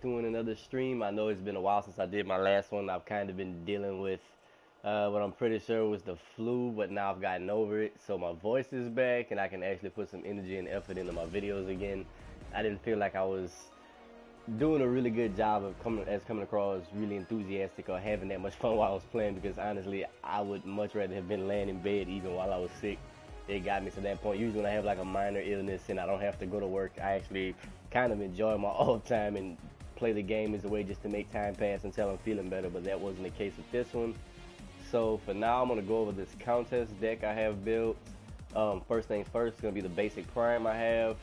Doing another stream. I know it's been a while since I did my last one. I've kind of been dealing with what I'm pretty sure was the flu, but now I've gotten over it. So my voice is back and I can actually put some energy and effort into my videos again. I didn't feel like I was doing a really good job of coming across really enthusiastic or having that much fun while I was playing, because honestly I would much rather have been laying in bed even while I was sick. It got me to that point. Usually when I have like a minor illness and I don't have to go to work, I actually kind of enjoy my off time and play the game as a way just to make time pass until I'm feeling better, but that wasn't the case with this one. So for now, I'm gonna go over this Countess deck I have built. First things first, it's gonna be the basic prime I have.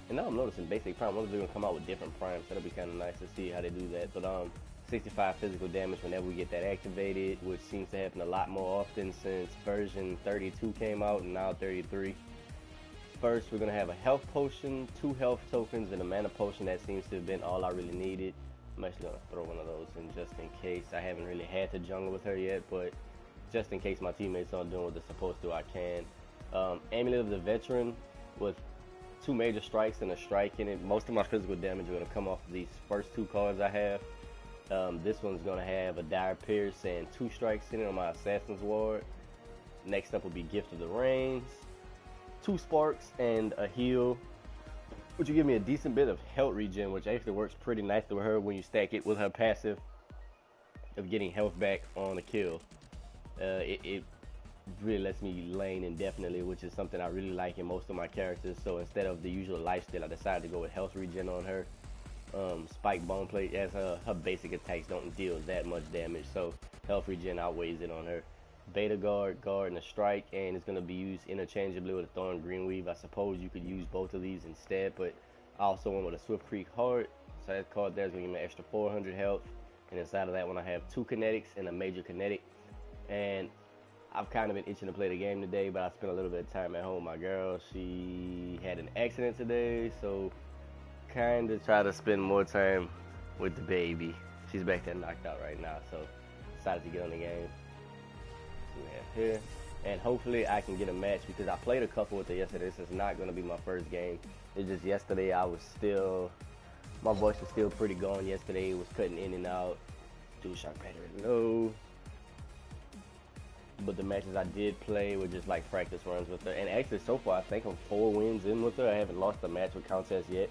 And now I'm noticing basic prime, what if they're gonna come out with different primes? That'll be kind of nice to see how they do that. But 65 physical damage whenever we get that activated, which seems to happen a lot more often since version 32 came out and now 33. First, we're gonna have a health potion, 2 health tokens, and a mana potion. That seems to have been all I really needed. I'm actually gonna throw one of those in just in case. I haven't really had to jungle with her yet, but just in case my teammates aren't doing what they're supposed to, I can. Amulet of the Veteran with 2 major strikes and a strike in it. Most of my physical damage are gonna come off of these first 2 cards I have. This one's gonna have a Dire Pierce and 2 strikes in it on my Assassin's Ward. Next up will be Gift of the Rains, 2 sparks and a heal, which will give me a decent bit of health regen, which actually works pretty nicely with her when you stack it with her passive of getting health back on a kill. It really lets me lane indefinitely, which is something I really like in most of my characters. So instead of the usual lifesteal, I decided to go with health regen on her. Spike bone plate, as her basic attacks don't deal that much damage, so health regen outweighs it on her. Beta guard, and a strike, and it's going to be used interchangeably with a thorn greenweave. I suppose you could use both of these instead, but I also went with a Swift Creek Heart, so that card there is going to give me an extra 400 health. And inside of that one I have 2 kinetics and a major kinetic. And I've kind of been itching to play the game today, but I spent a little bit of time at home. My girl, she had an accident today, so kind of try to spend more time with the baby. She's back there knocked out right now, so decided to get on the game. We have here, and hopefully I can get a match, because I played a couple with her yesterday. This is not going to be my first game. It's just yesterday I was still, my voice was still pretty gone yesterday. It was cutting in and out. Dual shock battery low. But the matches I did play were just like practice runs with her. And actually so far I think I'm 4 wins in with her. I haven't lost a match with Countess yet.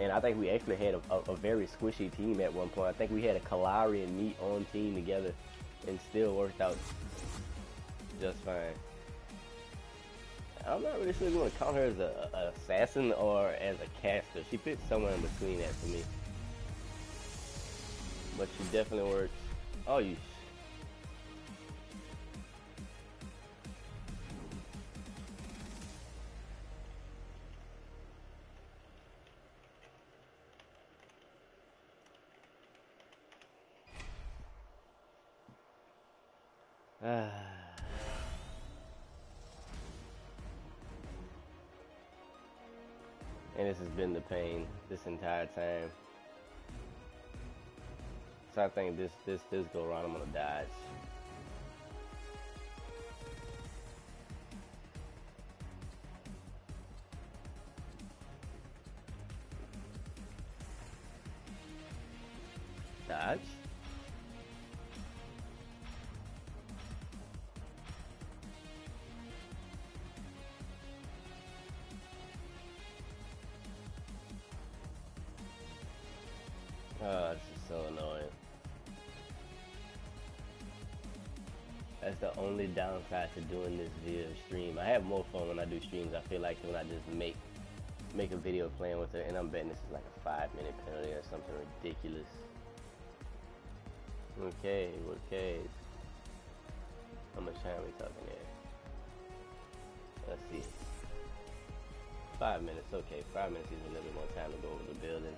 And I think we actually had a very squishy team at one point. I think we had a Kalari and me on team together and still worked out just fine. I'm not really sure if you want to count her as an assassin or as a caster. She fits somewhere in between that for me. But she definitely works. Oh, you. And this has been the pain this entire time. So I think this go around I'm gonna dodge. Dodge? Oh, this is so annoying. That's the only downside to doing this via stream. I have more fun when I do streams, I feel like, when I just make a video playing with her, and I'm betting this is like a 5-minute penalty or something ridiculous. Okay. How much time are we talking here? Let's see. 5 minutes, okay. 5 minutes is a little bit more time to go over the building.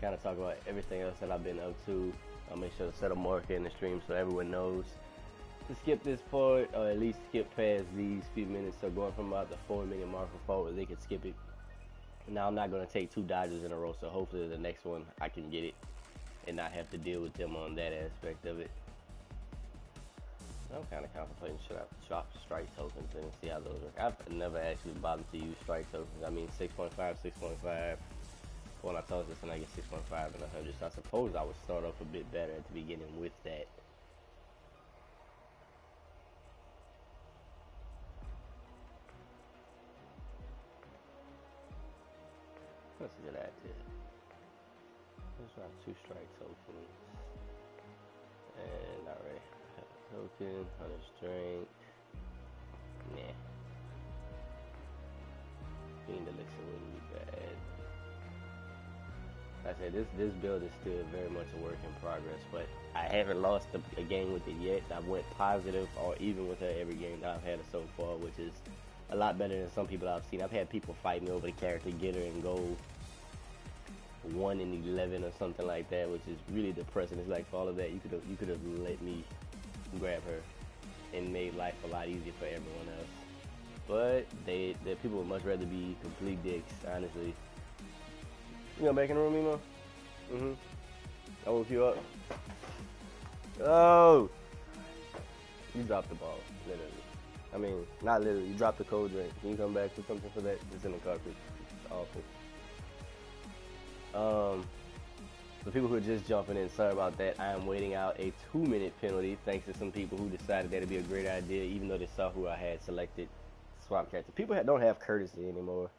Kind of talk about everything else that I've been up to. I'll make sure to set a marker in the stream so everyone knows to skip this part, or at least skip past these few minutes. So going from about the 4-minute marker forward, they can skip it. Now I'm not going to take 2 dodges in a row, so hopefully the next one I can get it and not have to deal with them on that aspect of it. I'm kind of contemplating, should I drop strike tokens and see how those work. I've never actually bothered to use strike tokens. I mean 6.5, 6.5. When I toss this and I get 6.5 and 100, so I suppose I would start off a bit better at the beginning with that. That's a good idea. Let's try 2 strike tokens. And alright, token, 100 strength. Nah. Fiend elixir wouldn't be bad. Like I said, this build is still very much a work in progress, but I haven't lost a game with it yet. I went positive or even with her every game that I've had so far, which is a lot better than some people I've seen. I've had people fight me over the character, get her and go 1 in 11 or something like that, which is really depressing. It's like for all of that, you could have let me grab her and made life a lot easier for everyone else. But the people would much rather be complete dicks, honestly. You gonna back in the room, Emo? I woke you up. Oh! You dropped the ball, literally. I mean, not literally. You dropped the cold drink. Can you come back with something for that? It's in the carpet. It's awful. For people who are just jumping in, sorry about that. I am waiting out a 2-minute penalty thanks to some people who decided that it'd be a great idea, even though they saw who I had selected swap character. People don't have courtesy anymore.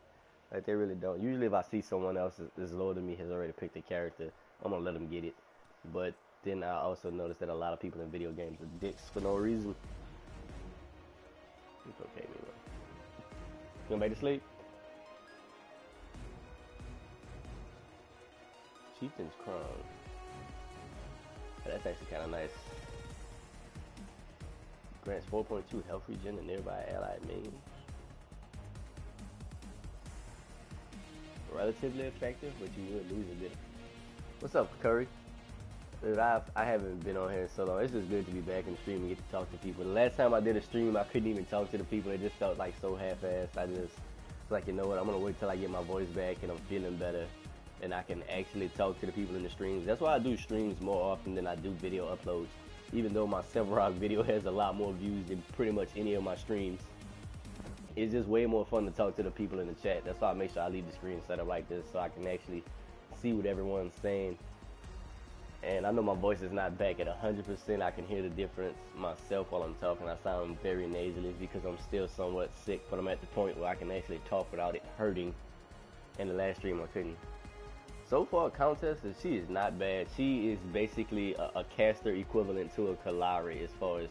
Like, they really don't. Usually if I see someone else is lower than me has already picked a character, I'm gonna let them get it. But then I also noticed that a lot of people in video games are dicks for no reason. It's okay, anyway. You going back to sleep? Chieftain's Crown. Oh, that's actually kind of nice. Grants 4.2 health regen to nearby allied minions. Relatively effective, but you would lose a bit. What's up, Curry? Dude, I haven't been on here in so long. It's just good to be back in stream and get to talk to people. The last time I did a stream, I couldn't even talk to the people. It just felt like so half-assed. I just was like, you know what? I'm gonna wait till I get my voice back and I'm feeling better, and I can actually talk to the people in the streams. That's why I do streams more often than I do video uploads. Even though my Severock video has a lot more views than pretty much any of my streams, it's just way more fun to talk to the people in the chat. That's why I make sure I leave the screen set up like this so I can actually see what everyone's saying. And I know my voice is not back at 100%. I can hear the difference myself while I'm talking. I sound very nasally because I'm still somewhat sick, but I'm at the point where I can actually talk without it hurting. In the last stream I couldn't. So far, Countess, she is not bad. She is basically a caster equivalent to a Kalari as far as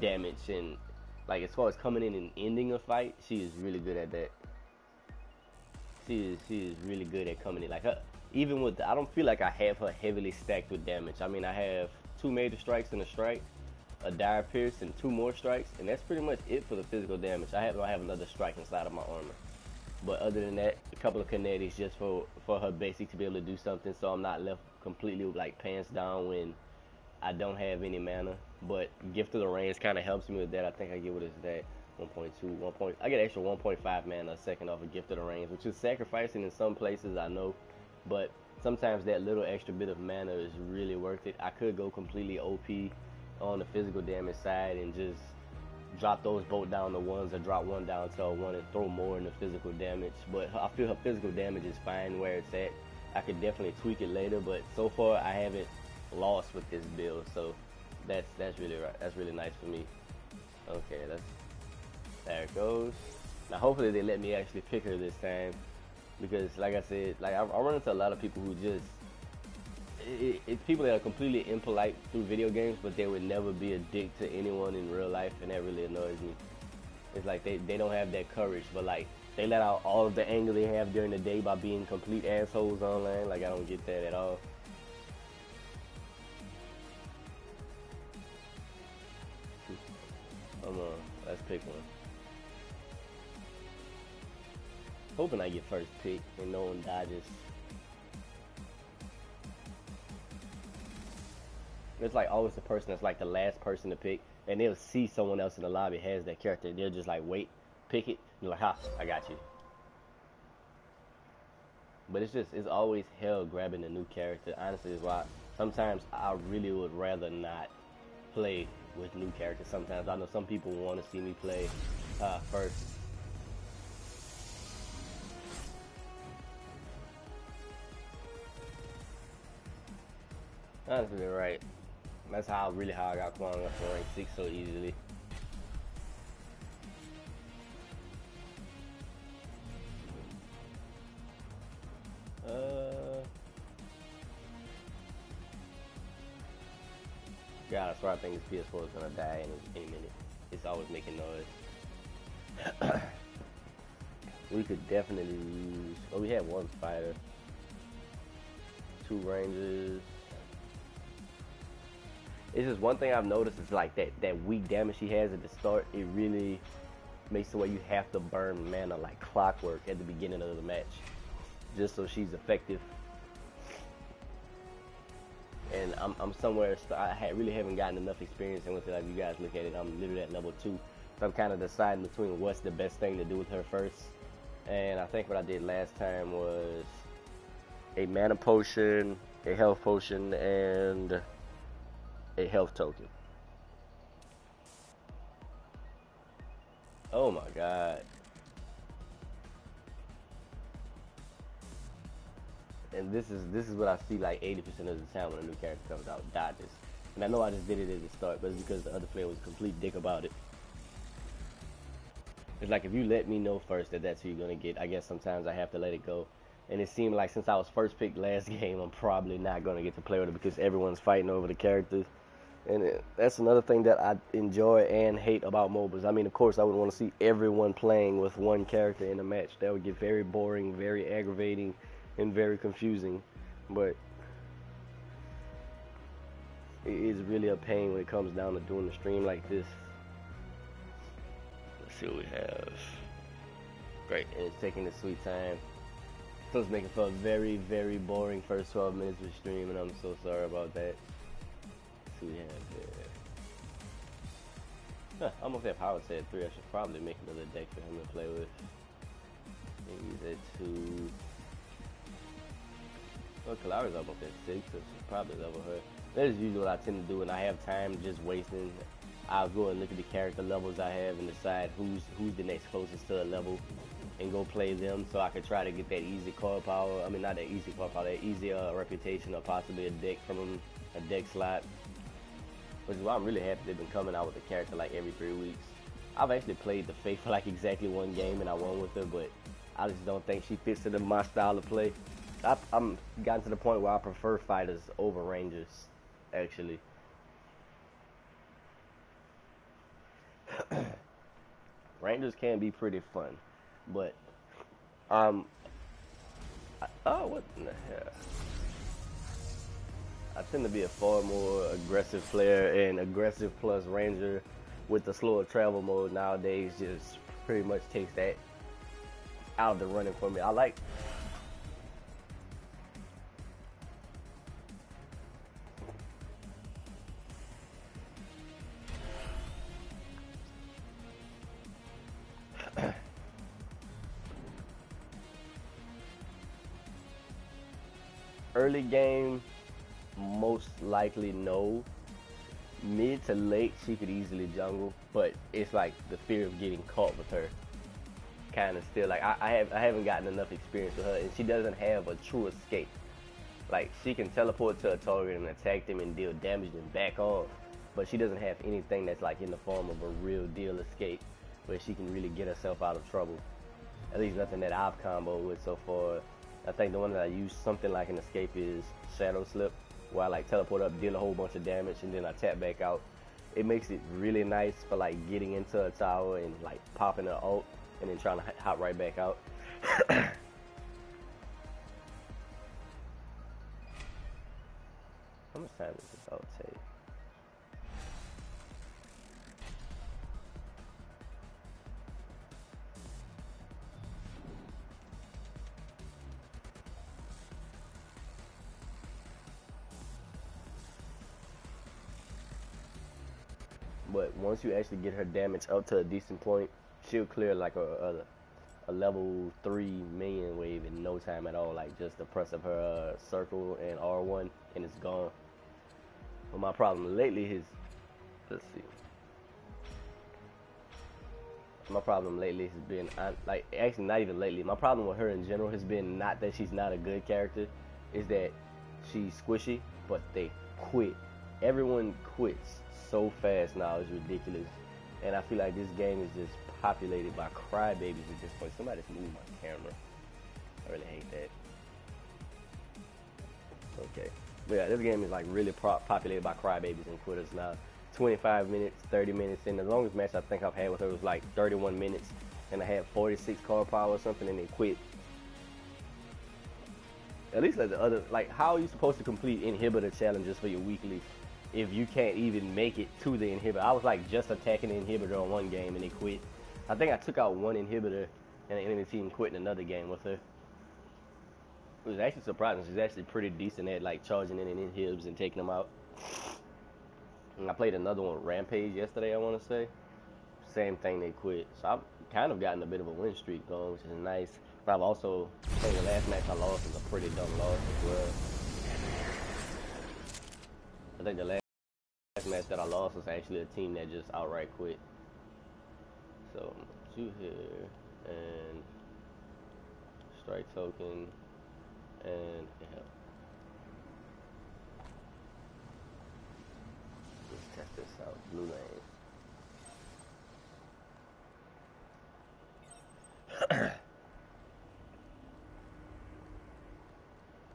damage and, like, as far as coming in and ending a fight. She is really good at that. She is really good at coming in. Like, her, even with I don't feel like I have her heavily stacked with damage. I mean, I have 2 major strikes and a strike, a dire pierce, and 2 more strikes, and that's pretty much it for the physical damage. I have another strike inside of my armor. But other than that, a couple of kinetics just for her basic to be able to do something, so I'm not left completely like pants down when I don't have any mana. But Gift of the Rains kind of helps me with that. I think I get, what is that, 1.2, I get extra 1.5 mana a second off of Gift of the Rains, which is sacrificing in some places, I know, but sometimes that little extra bit of mana is really worth it. I could go completely OP on the physical damage side and just drop those both down to 1s or drop 1 down to a 1 and throw more in the physical damage. But I feel her physical damage is fine where it's at. I could definitely tweak it later, but so far I haven't lost with this build, so that's really right. That's really nice for me. Okay, there it goes. Now hopefully they let me actually pick her this time, because like I said, like I run into a lot of people who just it's people that are completely impolite through video games, but they would never be a dick to anyone in real life, and that really annoys me. It's like they don't have that courage, but like they let out all of the anger they have during the day by being complete assholes online. Like, I don't get that at all. Come on, let's pick one. Hoping I get first pick and no one dodges. It's like always the person that's like the last person to pick, and they'll see someone else in the lobby has that character. They'll just like, wait, pick it. You're like, ha, I got you. But it's always hell grabbing a new character. Honestly, is why sometimes I really would rather not play with new characters. Sometimes I know some people want to see me play first. Honestly, right. That's how I got Kwang up to rank 6 so easily. Uh, God, I swear I think this PS4 is gonna die in any minute. It's always making noise. We could definitely use. Oh, we had one fighter, two rangers. It's just one thing I've noticed is like that weak damage she has at the start. It really makes it where you have to burn mana like clockwork at the beginning of the match, just so she's effective. And I'm somewhere. Really haven't gotten enough experience, and with it, like you guys look at it, I'm literally at level 2. So I'm kind of deciding between what's the best thing to do with her first. And I think what I did last time was a mana potion, a health potion, and a health token. Oh my god. And this is what I see like 80% of the time when a new character comes out, dodges. And I know I just did it at the start, but it's because the other player was a complete dick about it. It's like if you let me know first that that's who you're gonna get, I guess sometimes I have to let it go. And it seemed like since I was first picked last game, I'm probably not gonna get to play with it because everyone's fighting over the characters. And that's another thing that I enjoy and hate about MOBAs. I mean, of course, I would want to see everyone playing with one character in a match. That would get very boring, very aggravating, and very confusing. But it is really a pain when it comes down to doing a stream like this. Let's see what we have. Great, and it's taking its sweet time. So it's making for a very, very boring first 12 minutes of stream, and I'm so sorry about that. Let's see what we have here. Huh, I almost have Howard said 3. I should probably make another deck for him to play with. Maybe he's at 2. Well, Kalari's almost at 6, so she's probably level her. That is usually what I tend to do when I have time just wasting. I'll go and look at the character levels I have and decide who's the next closest to a level and go play them so I can try to get that easy card power. I mean, not that easy card power, that easy reputation or possibly a deck from them, a deck slot. Which is why I'm really happy they've been coming out with a character like every 3 weeks. I've actually played the Faith for like exactly 1 game and I won with her, but I just don't think she fits into my style of play. I'm gotten to the point where I prefer fighters over rangers, actually. Rangers can be pretty fun, but oh, what in the hell? I tend to be a far more aggressive player, and aggressive plus ranger with the slower travel mode nowadays just pretty much takes that out of the running for me. I like early game, most likely no. Mid to late, she could easily jungle, but it's like the fear of getting caught with her. Kind of still like I haven't gotten enough experience with her, and she doesn't have a true escape. Like she can teleport to a target and attack them and deal damage and back off, but she doesn't have anything that's like in the form of a real deal escape where she can really get herself out of trouble. At least nothing that I've comboed with so far. I think the one that I use something like an escape is Shadow Slip, where I like teleport up, deal a whole bunch of damage, and then I tap back out. It makes it really nice for like getting into a tower and like popping an ult and then trying to hop right back out. How much time does this ult take? But once you actually get her damage up to a decent point, she'll clear like a level 3 minion wave in no time at all. Like just the press of her circle and R1 and it's gone. But my problem lately is, let's see. My problem lately has been, like actually not even lately. My problem with her in general has been not that she's not a good character, is that she's squishy. but they quit. Everyone quits so fast now, it's ridiculous. And I feel like this game is just populated by crybabies at this point. Somebody's moving my camera. I really hate that. Okay. But yeah, this game is like really populated by crybabies and quitters now. 25 minutes, 30 minutes, and the longest match I think I've had with her was like 31 minutes, and I had 46 card power or something, and then quit. At least like the other, like how are you supposed to complete inhibitor challenges for your weekly if you can't even make it to the inhibitor? I was like just attacking the inhibitor on one game and they quit. I think I took out one inhibitor and the enemy team quit in another game with her. It was actually surprising. She's actually pretty decent at like charging in and inhibs and taking them out. And I played another one, Rampage, yesterday, I want to say. Same thing, they quit. So I've kind of gotten a bit of a win streak going, which is nice. But I've also, I think the last match I lost was a pretty dumb loss as well. I think the last match that I lost was actually a team that just outright quit. So, 2 here, and strike token, and yeah. Let's test this out, blue lane.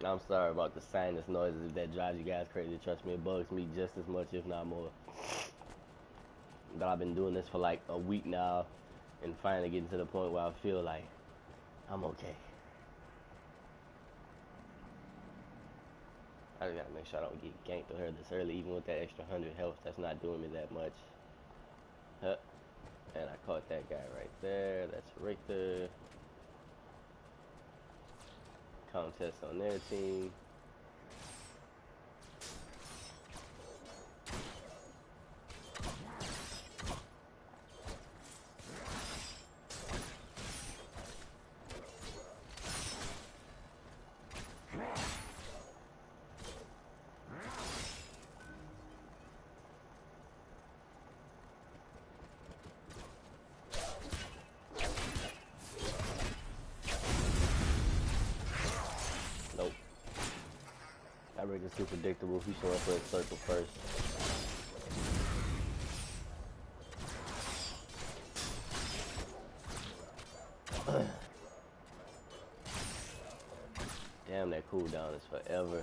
I'm sorry about the sinus noises if that drives you guys crazy. Trust me, it bugs me just as much, if not more. But I've been doing this for like a week now, and finally getting to the point where I feel like I'm okay. I just gotta make sure I don't get ganked or hurt this early, even with that extra 100 health. That's not doing me that much. Huh. And I caught that guy right there. That's Richter. Countess on their team. It's too predictable. He's showing for his circle first. Damn, that cooldown is forever.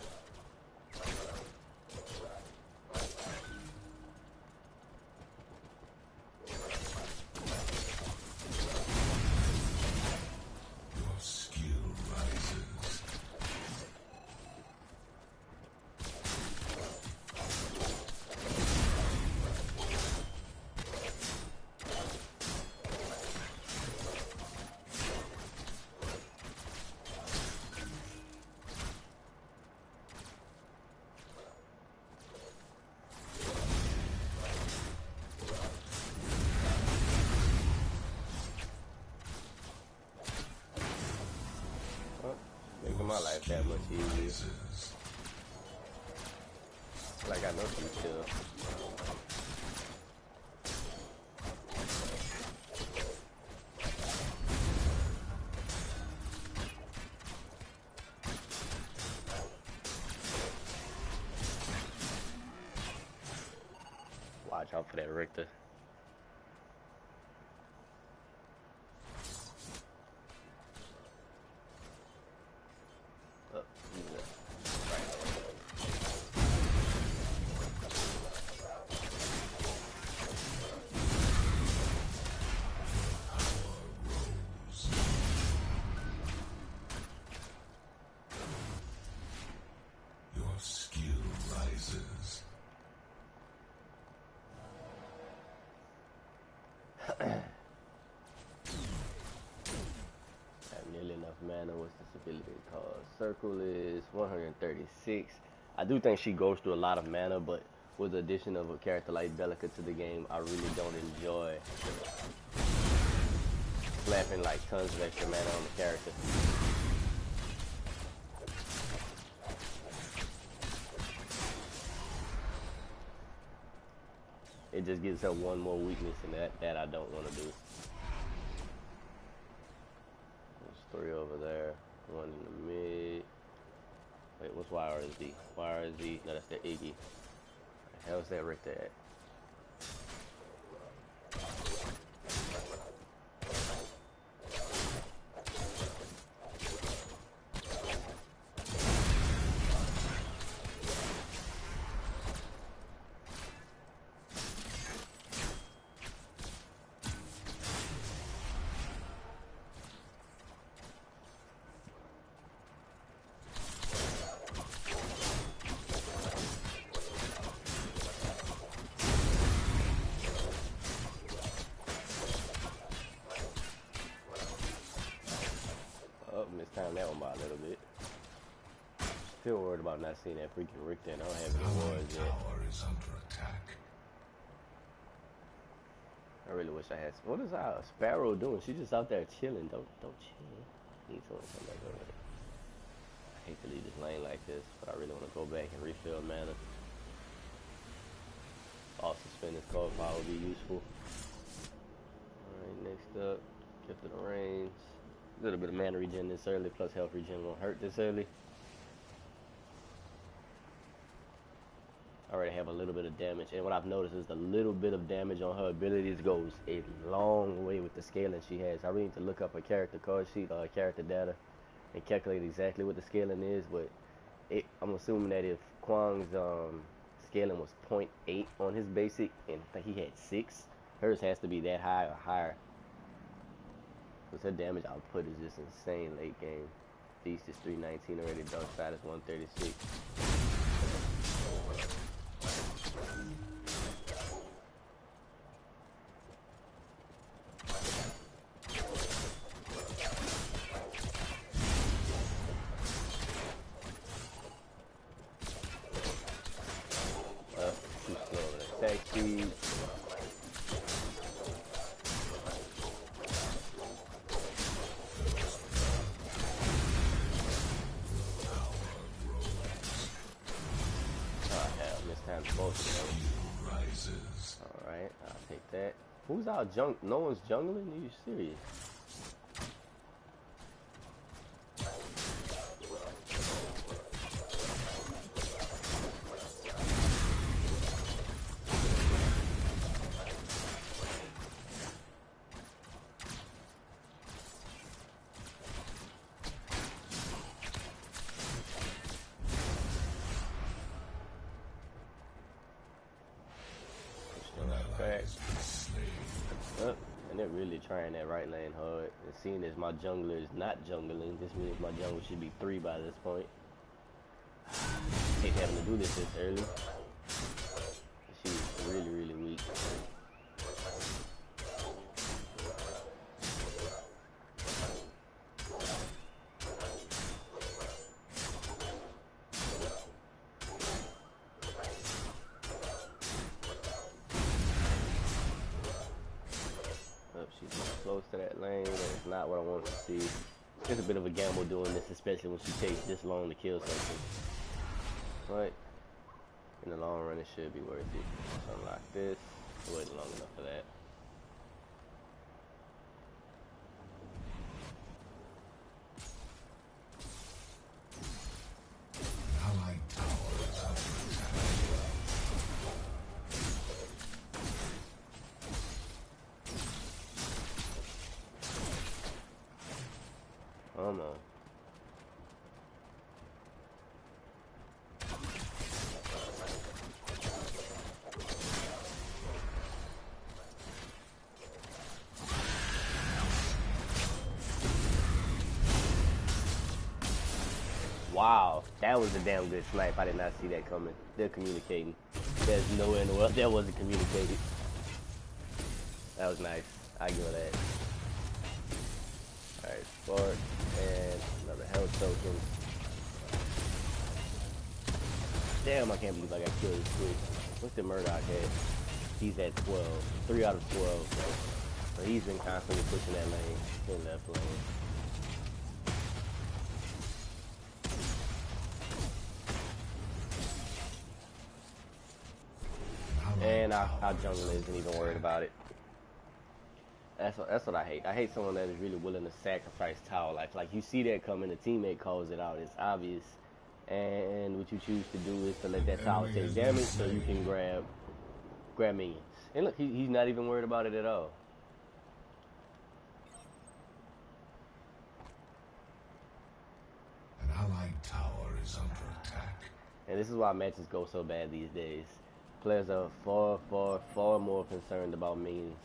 Making my life that much easier. Like I know some chill. Watch out for that Richter. Mana, what's this ability called? Circle is 136. I do think she goes through a lot of mana, but with the addition of a character like Bellica to the game, I really don't enjoy slapping like tons of extra mana on the character. It just gives her one more weakness, and that I don't want to do. There's 3 over there, 1 in the mid. Wait, what's YRSD? YRSD, no, that's the Iggy. The hell's that right there? Mistimed that one by a little bit. Still worried about not seeing that freaking Rick there. I don't have any wards yet. Is under attack. I really wish I had. What is our Sparrow doing? She's just out there chilling. Don't chill. Need someone to come back over there. I hate to leave this lane like this, but I really want to go back and refill mana. Also, spending cold power would be useful. Alright, next up, Gift of the Range. A little bit of mana regen this early, plus health regen won't hurt this early. I already have a little bit of damage, and what I've noticed is the little bit of damage on her abilities goes a long way with the scaling she has. I really need to look up her character card sheet or character data and calculate exactly what the scaling is, but I'm assuming that if Kwang's scaling was 0.8 on his basic, and I think he had 6, hers has to be that high or higher. Because her damage output is just insane late game. Feast is 319 already, Dark Side is 136. Too slow on attack speed. Alright, I'll take that. Who's out junk? No one's jungling? Are you serious? And they're really trying that right lane hard. And seeing as my jungler is not jungling, this means my jungle should be 3 by this point. Hate having to do this early. She's really, really weak. She's close to that lane, and it's not what I want to see. It's a bit of a gamble doing this, especially when she takes this long to kill something. But in the long run, it should be worth it. Let's unlock this. I wasn't long enough for that. Oh no. Wow, that was a damn good snipe. I did not see that coming. They're communicating. There's nowhere in the world that wasn't communicated. That was nice. I give her that. Alright, spark and another health token. Damn, I can't believe I got killed this quick. What's the Murdoch at? He's at 12. 3 out of 12. So he's been constantly pushing that lane. In left lane. And our jungler isn't even worried about it. That's what I hate. I hate someone that is really willing to sacrifice tower life. Like, you see that coming, the teammate calls it out. It's obvious. And what you choose to do is to let that tower take damage so you can grab minions. And look, he's not even worried about it at all. An allied tower is under attack. And this is why matches go so bad these days. Players are far, far, far more concerned about minions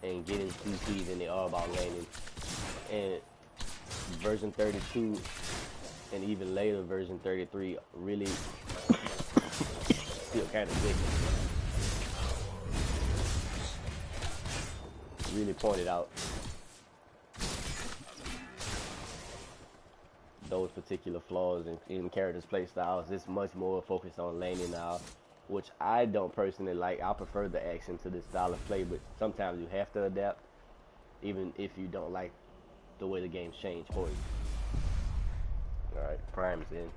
and getting CP than they are about laning. And version 32 and even later version 33 really still kind of big. Really pointed out those particular flaws in characters' play styles. It's much more focused on laning now, which I don't personally like. I prefer the action to this style of play, but sometimes you have to adapt, even if you don't like the way the game's changed for you. Alright, Prime's in.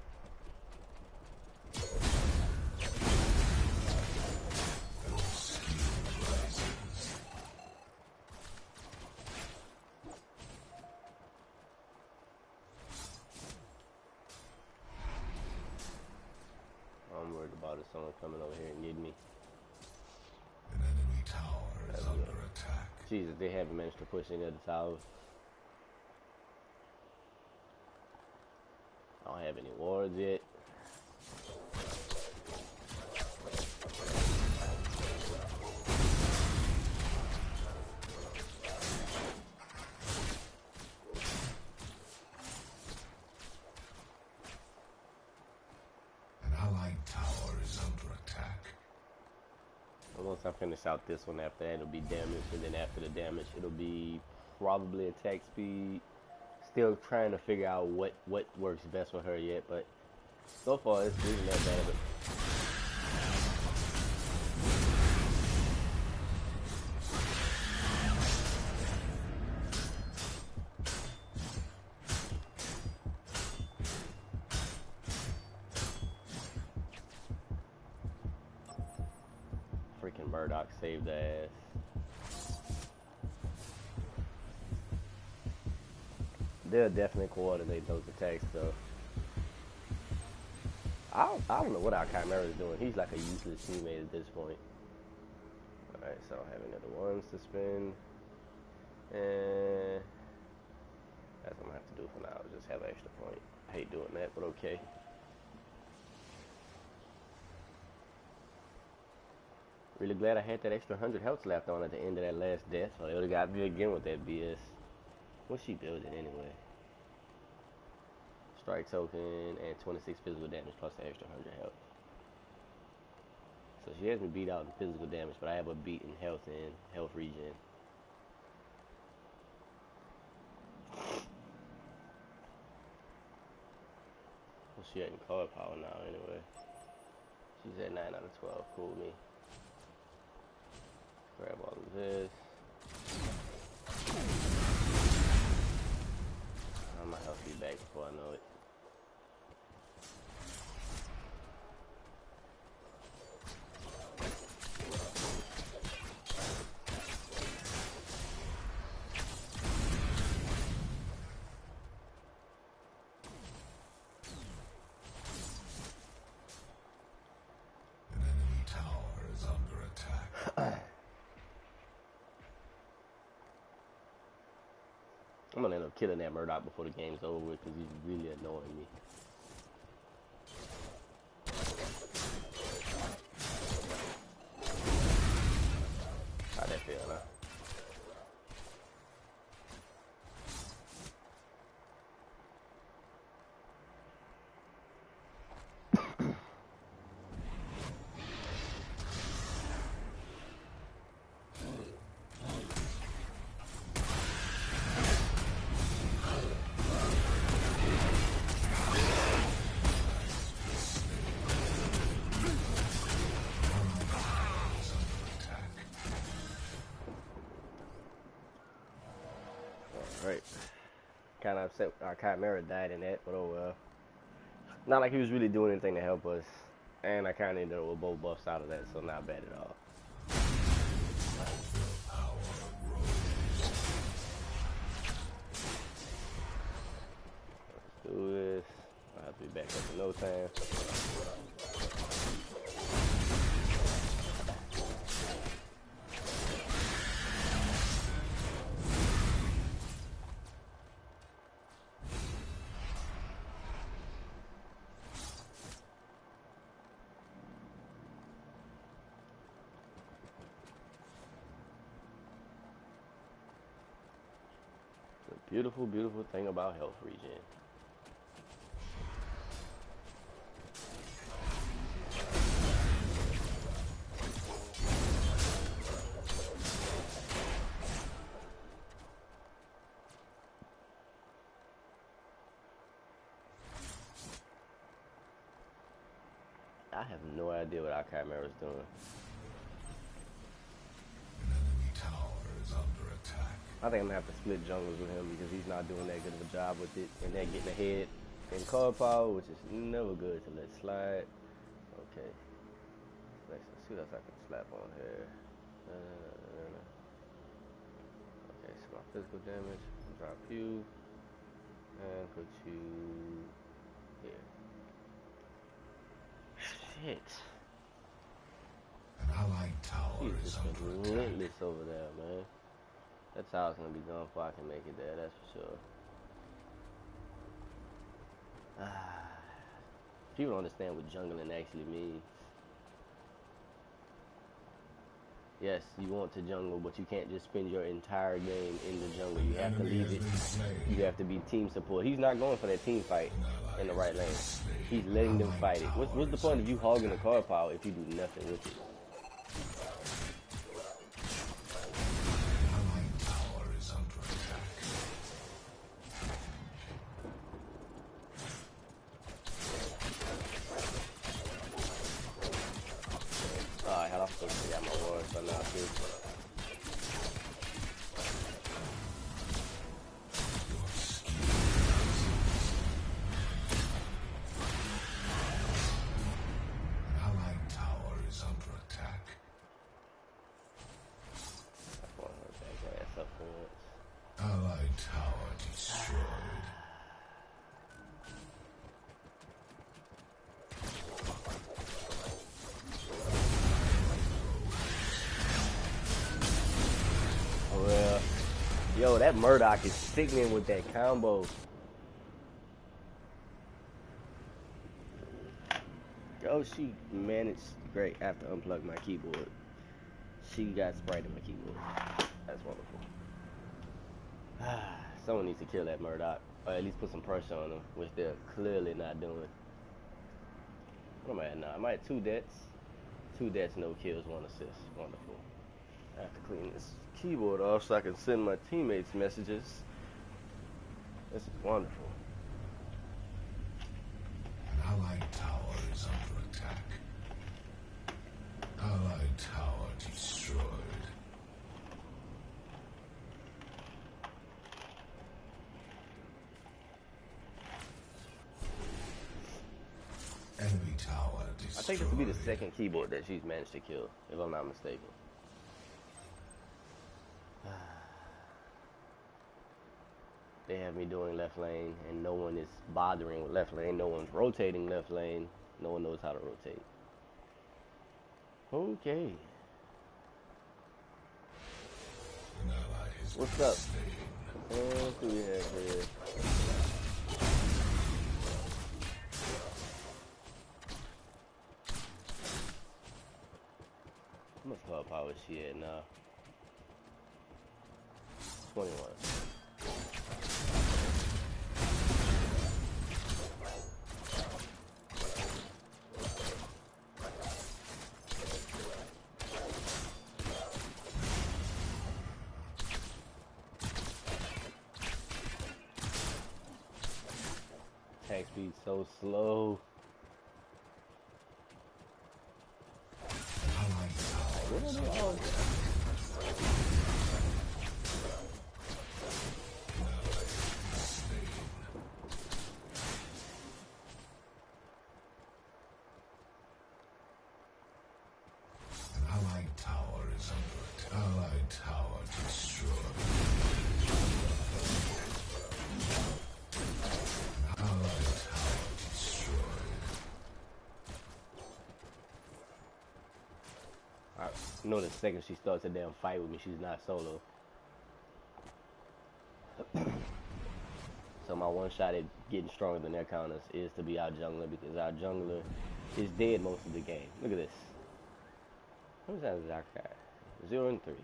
I'm worried about it. Someone coming over here and getting me. An enemy tower is under attack. Jesus, they haven't managed to push any of the towers. I don't have any wards yet. An allied tower is under attack. Once I finish out this one, after that it'll be damage, and then after the damage it'll be probably attack speed. Still trying to figure out what works best for her yet, but so far it's really not bad. But freaking Murdoch saved the ass. They'll definitely coordinate those attacks, though. I don't know what our Chimera is doing. He's like a useless teammate at this point. Alright, so I don't have any other ones to spend. And that's what I'm going to have to do for now, is just have an extra point. I hate doing that, but okay. Really glad I had that extra 100 health left on at the end of that last death, so they would have got me again with that BS. What's she building anyway? Strike token and 26 physical damage plus the extra 100 health. So she has me beat out in physical damage, but I have her beat in health and health regen. What's she at in card power now anyway? She's at 9 out of 12. Cool me. Grab all of this. I might help you back before I know it. An enemy tower is under attack. I'm gonna end up killing that Murdoch before the game's over with because he's really annoying me. How'd that feel, huh? Right. Kind of upset our Chimera died in that, but oh well. Not like he was really doing anything to help us. And I kind of ended up with both buffs out of that, so not bad at all. Let's do this. I I'll be back up in no time. The beautiful, beautiful thing about health regen. I have no idea what our Chimera's doing. An enemy tower is under attack. I think I'm gonna have to split jungles with him because he's not doing that good of a job with it, and they're getting ahead in card power, which is never good to let slide. Okay, let's see what else I can slap on here. Okay, so my physical damage, drop you, and put you here. Shit. An allied tower He's is just under attack. relentless over there, man. That tower's gonna be gone before I can make it there, that's for sure. People don't understand what jungling actually means. Yes, you want to jungle, but you can't just spend your entire game in the jungle. You have to leave it. You have to be team support. He's not going for that team fight in the right lane. He's letting them fight it. What's the point of you hogging the card power if you do nothing with it? Allied tower is under attack. Alright, how am I supposed to get my wards by now, too? An allied tower is under attack. I want her back ass up for once. Allied tower destroyed. Well, yo, that Murdoch is sickening with that combo. Oh, she managed great after unplugging my keyboard. She got Sprite in my keyboard. That's wonderful. Someone needs to kill that Murdoch, or at least put some pressure on them, which they're clearly not doing. What am I at now? I'm at 2 deaths. 2 deaths, no kills, 1 assist. Wonderful. I have to clean this keyboard off so I can send my teammates messages. This is wonderful. An allied tower is under attack. Allied tower destroyed. Enemy tower destroyed. I think this will be the second keyboard that she's managed to kill, if I'm not mistaken. They have me doing left lane, and no one is bothering with left lane. No one's rotating left lane. No one knows how to rotate. Okay. An ally has What's been up? slain. What do we have here? How much hard power is she at now? 21. Attack speed so slow. Allied tower What is are they under all? slain. An allied tower is under attack. Allied tower destroyed. An allied tower destroyed. I know the second she starts a damn fight with me, she's not solo. So my one shot at getting stronger than their Countess is to be our jungler, because our jungler is dead most of the game. Look at this. How many times is our guy? 0 and 3.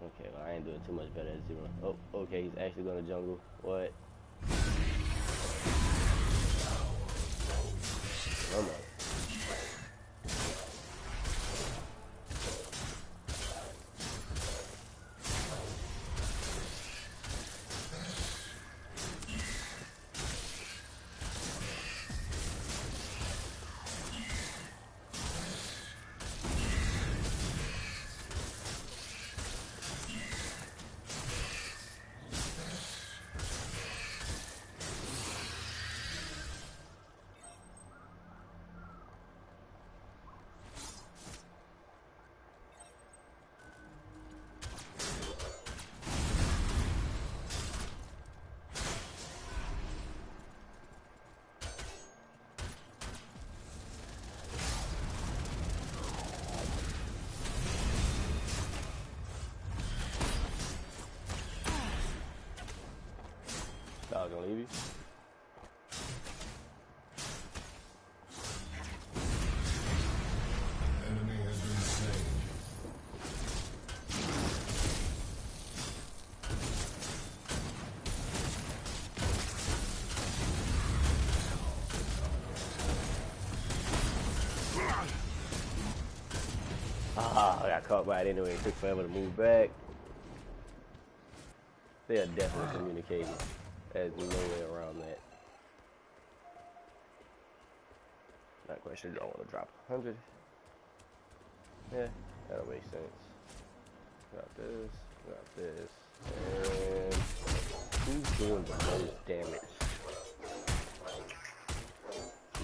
Okay, well I ain't doing too much better at 0. Oh, okay, he's actually going to jungle. What? Come on. Dog gonna leave you? Enemy has been slain. Ah, I got caught by it anyway. It took forever to move back. They are definitely communicating. There's no way around that. Not quite sure. Don't want to drop 100. Yeah, that'll make sense. Got this. Got this. And who's doing the most damage?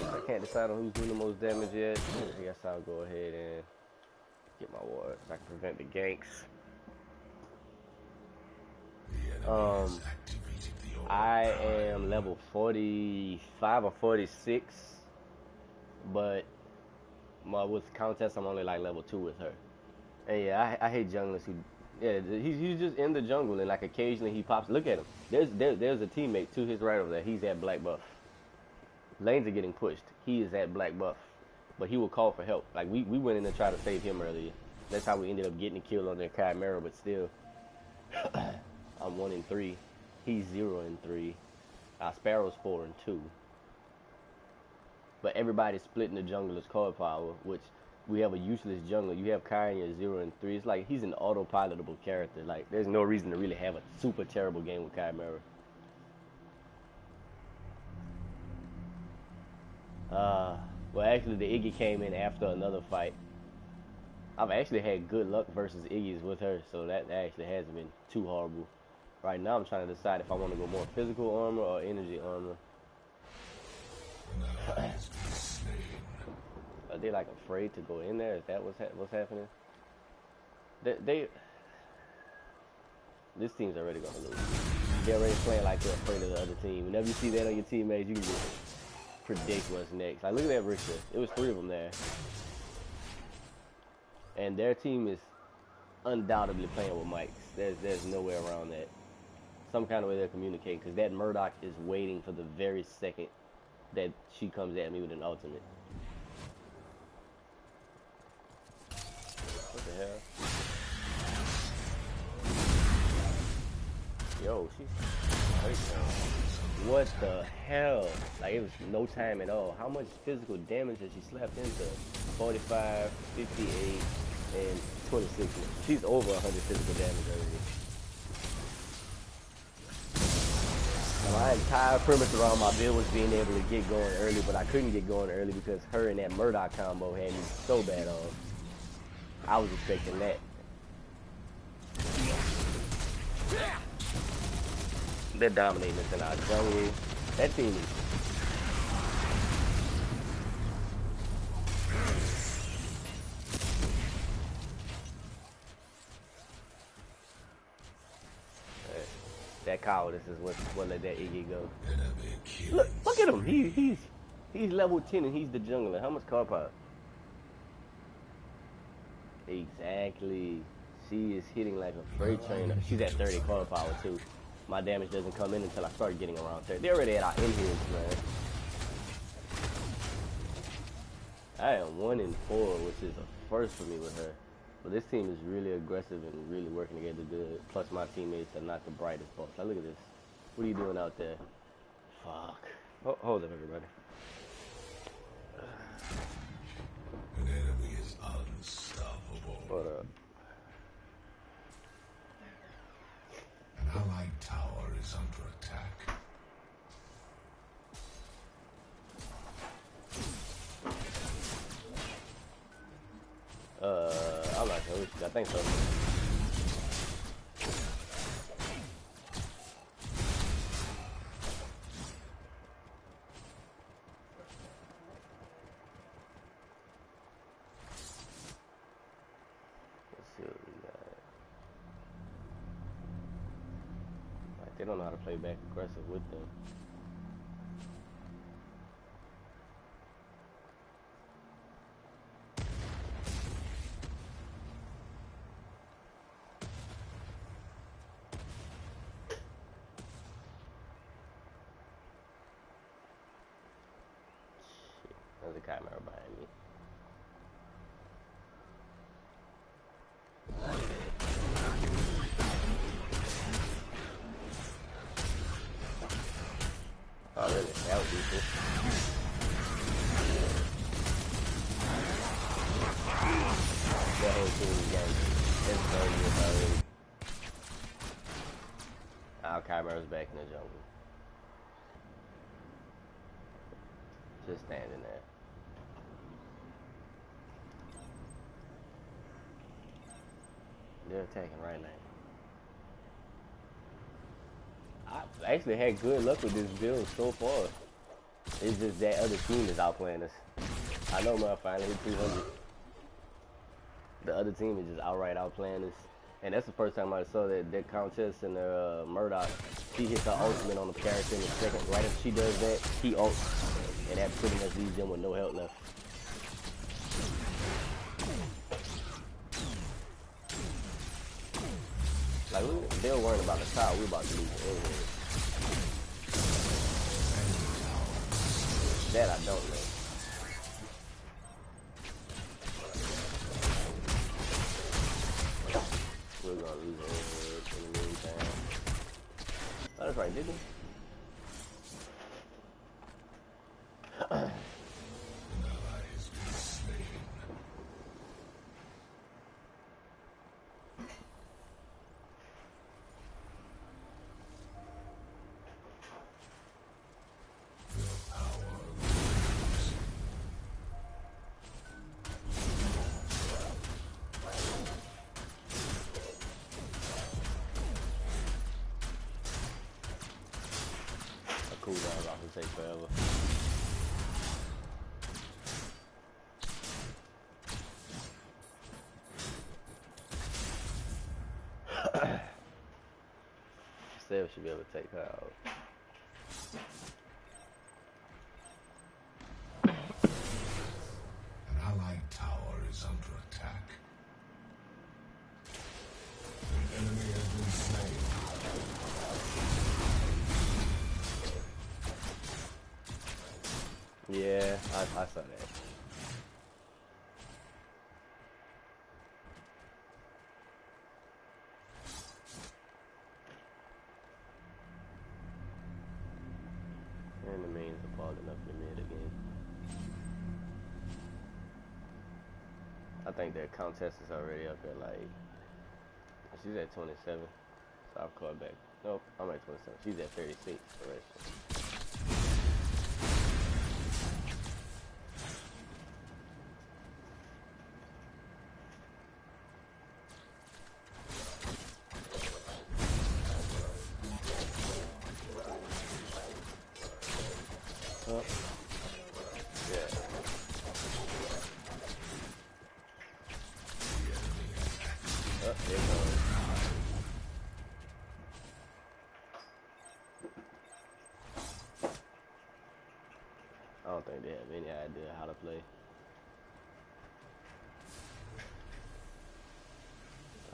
I can't decide on who's doing the most damage yet. I guess I'll go ahead and get my ward so I can prevent the ganks. I am level 45 or 46, but with Countess I'm only like level 2 with her. And yeah, I hate junglers who, yeah, he's just in the jungle and like occasionally he pops. Look at him. There's a teammate to his right over there. He's at black buff. Lanes are getting pushed. He is at black buff, but he will call for help. Like we went in and tried to save him earlier. That's how we ended up getting a kill on their Chimera, but still. I'm 1 and 3. He's 0 and 3. Sparrow's 4 and 2. But everybody's splitting the jungler's card power, which we have a useless jungler. You have Kanye 0 and 3. It's like he's an autopilotable character. Like there's no reason to really have a super terrible game with Chimera. Well actually the Iggy came in after another fight. I've actually had good luck versus Iggy's with her, so that actually hasn't been too horrible. Right now I'm trying to decide if I want to go more physical armor or energy armor. Are they like afraid to go in there? Is that what's happening? This team's already gonna lose. They're already playing like they're afraid of the other team. Whenever you see that on your teammates, you can just predict what's next. Like look at that Richter. It was 3 of them there. And their team is undoubtedly playing with mics. There's no way around that. Some kind of way they're communicating, because that Murdoch is waiting for the very second that she comes at me with an ultimate. What the hell? Yo, she's crazy. What the hell? Like, it was no time at all. How much physical damage has she slapped into? 45, 58, and 26. She's over 100 physical damage already. My entire premise around my build was being able to get going early, but I couldn't get going early because her and that Murdoch combo had me so bad off. I was expecting that. They're dominating us in our jungle. That team is... That cowardice is what let that Iggy go. Look at him. He's level 10 and he's the jungler. How much card power? Exactly. She is hitting like a freight train. She's at 30 core power too. My damage doesn't come in until I start getting around 30. They're already at our in here, man. I am 1-4, which is a first for me with her. But this team is really aggressive and really working together good. Plus my teammates are not the brightest bulbs. Now look at this. What are you doing out there? Fuck. Hold up, everybody. An enemy is unstoppable. Hold up. An allied tower is under attack. I'm not sure. I think so. Let's see what we got. Like, they don't know how to play back aggressive with them. There's a camera behind me. Oh, really? That was decent. That whole team is getting it's 30 already. Our camera's back in the jungle. Just standing there. They're attacking right now. I actually had good luck with this build so far. It's just that other team is outplaying us. I know my finally hit 300. The other team is just outright outplaying us. And that's the first time I saw that Countess and Murdoch, she hits her ultimate on the character in a second. Right after she does that, he ults. And that pretty much leaves them with no health left. Like, they were worrying about the tower, we about to lose it anyway. That I don't know. We're gonna lose it in the meantime. Oh, that's right, didn't he? Cooldown off will take forever. Steph should be able to take her out. An allied tower is under attack. An enemy has been slain. Yeah, I saw that. And the mains are falling up in the mid again. I think that Countess is already up at like, she's at 27, so I've caught back. Nope, I'm at 27. She's at 36. So that's I don't think they have any idea how to play.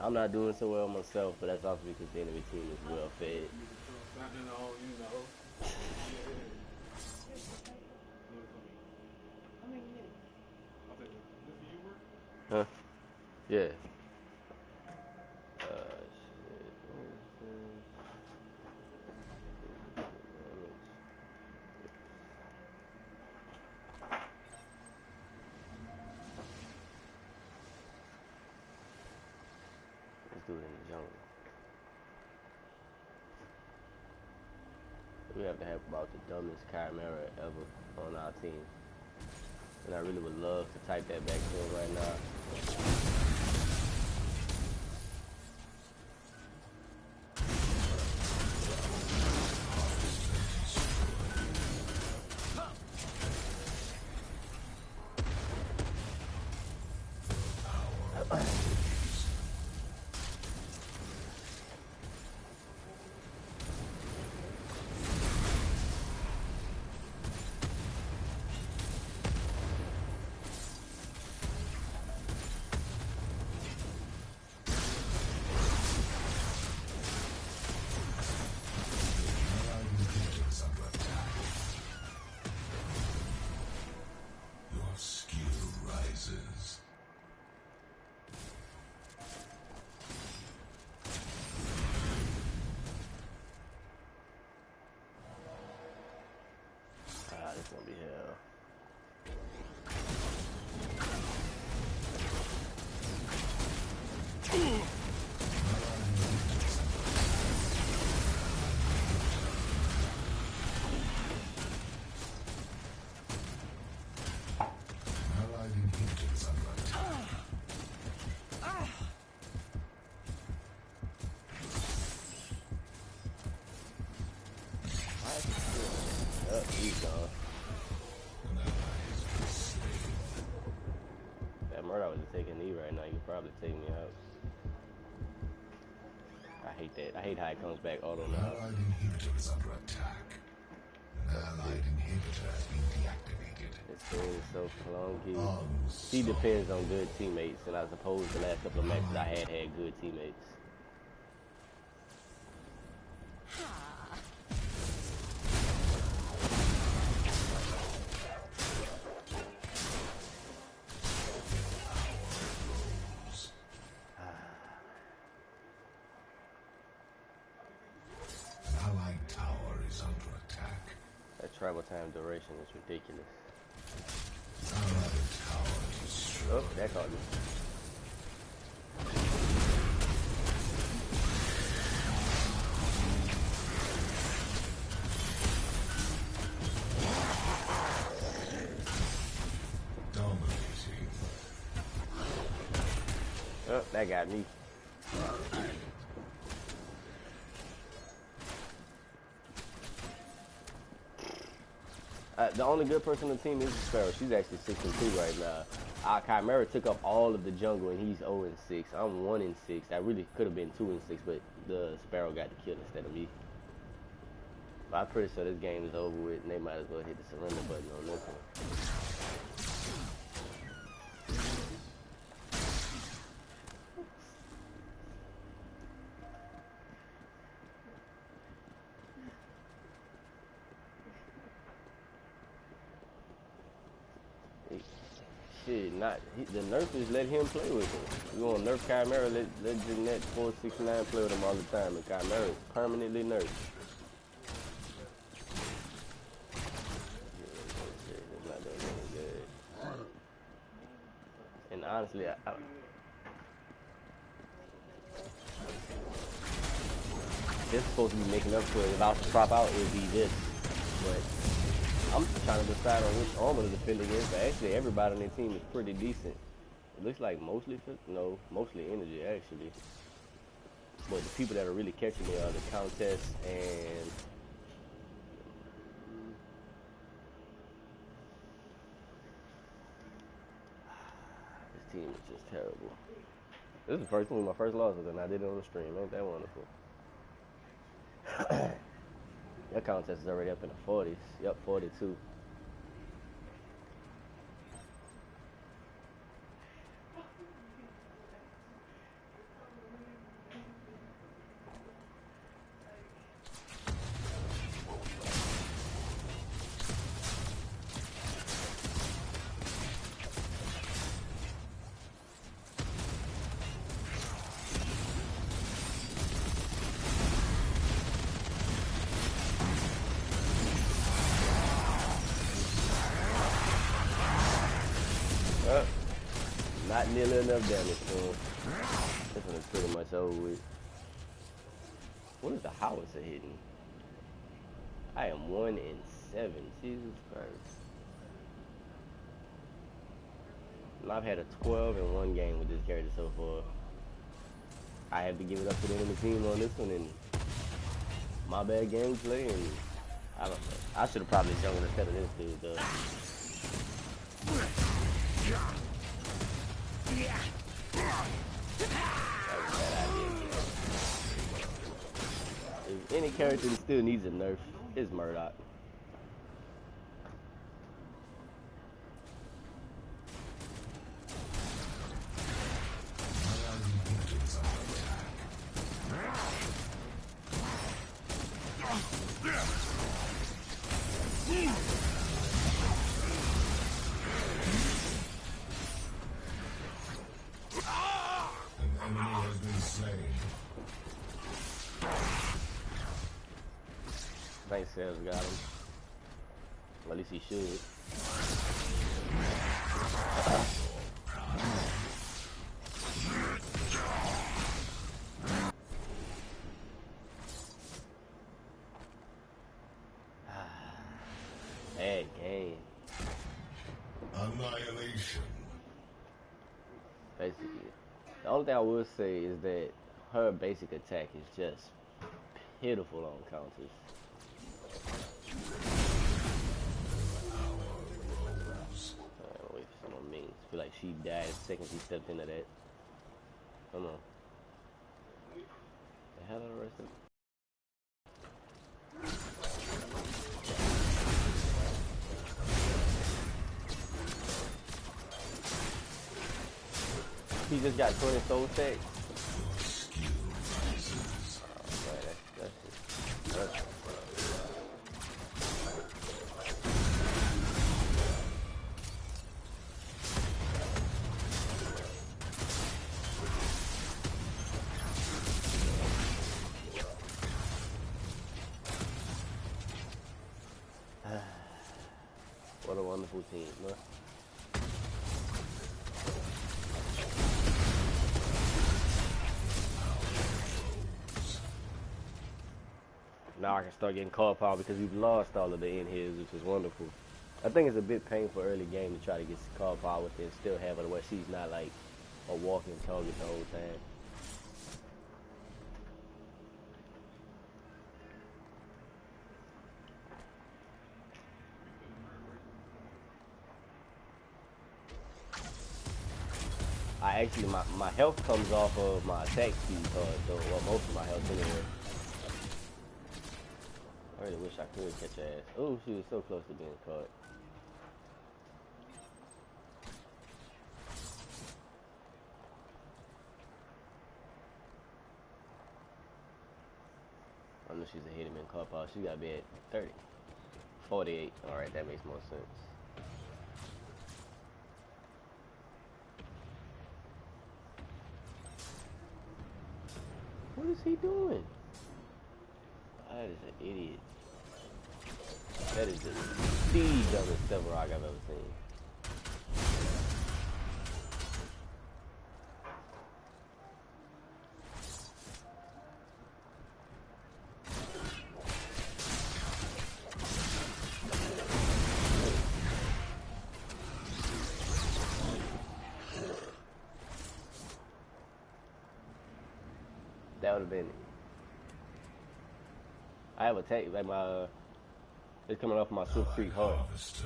I'm not doing so well myself, but that's also because the enemy team is well fed. Huh? Yeah. Let's do it in the jungle. We have to have about the dumbest chimera ever on our team. And I really would love to type that back to him right now. It's gonna be hell. He's gone. That murder was just taking knee right now. You could probably take me out. I hate that. I hate how it comes back auto now. Allied inhibitor is under attack. An allied inhibitor has been deactivated. This thing is so clunky. He depends on good teammates, and I suppose the last couple of matches I had good teammates. Travel time duration is ridiculous. Oh, that caught me. Dominating. Oh, that got me. The only good person on the team is the Sparrow. She's actually 6-2 right now. Our Chimera took up all of the jungle, and he's 0-6. I'm 1-6. That really could have been 2-6, but the Sparrow got the kill instead of me. But I'm pretty sure this game is over with, and they might as well hit the surrender button on this one. Shit, the nerf is let him play with him. You want nerf Chimera, let Jeanette 469 play with him all the time, and Chimera is permanently nerfed. It's not doing any good. And honestly, this is supposed to be making up for it. If I was to drop out, it would be this. But I'm trying to decide on which armor to defend against, but actually everybody on their team is pretty decent. It looks like mostly energy actually. But the people that are really catching me are the Countess and this team is just terrible. This is the first one, my first loss, and I did it on the stream. Ain't that wonderful? That Countess is already up in the 40s. Yep, 42. nearly enough damage to him. This one is pretty much over with. What is the howitzer hitting? I am 1 in 7. Jesus Christ. And I've had a 12 in 1 game with this character so far. I have to give it up to the enemy team on this one, and my bad gameplay, and I don't know. I should have probably jumped instead of this dude, though. If any character that still needs a nerf, it's Murdoch. Thanks, Sales got him. Well, at least he should. Bad game. Annihilation. Basically. The only thing I will say is that her basic attack is just pitiful on Countess. Wait for some more minions. Feel like she died the second she stepped into that. Come on. The hell are the rest of them? He just got 20 soul stacks. Oh, man, that's what a wonderful team, huh? Now I can start getting card power because we've lost all of the in his, which is wonderful. I think it's a bit painful early game to try to get card power with it and still have her where she's not like a walking target the whole time. I actually, my health comes off of my attack speed card, though, well, most of my health anyway. I really wish I could catch her ass. Oh, she was so close to being caught. I know she's a hit him in card power. She got to be at 30. 48. Alright, that makes more sense. What is he doing? That is an idiot. That is the dumbest Silver Rock I've ever seen. That would have been it. I have a take like my it's coming off my Swift Creek Heart. Let's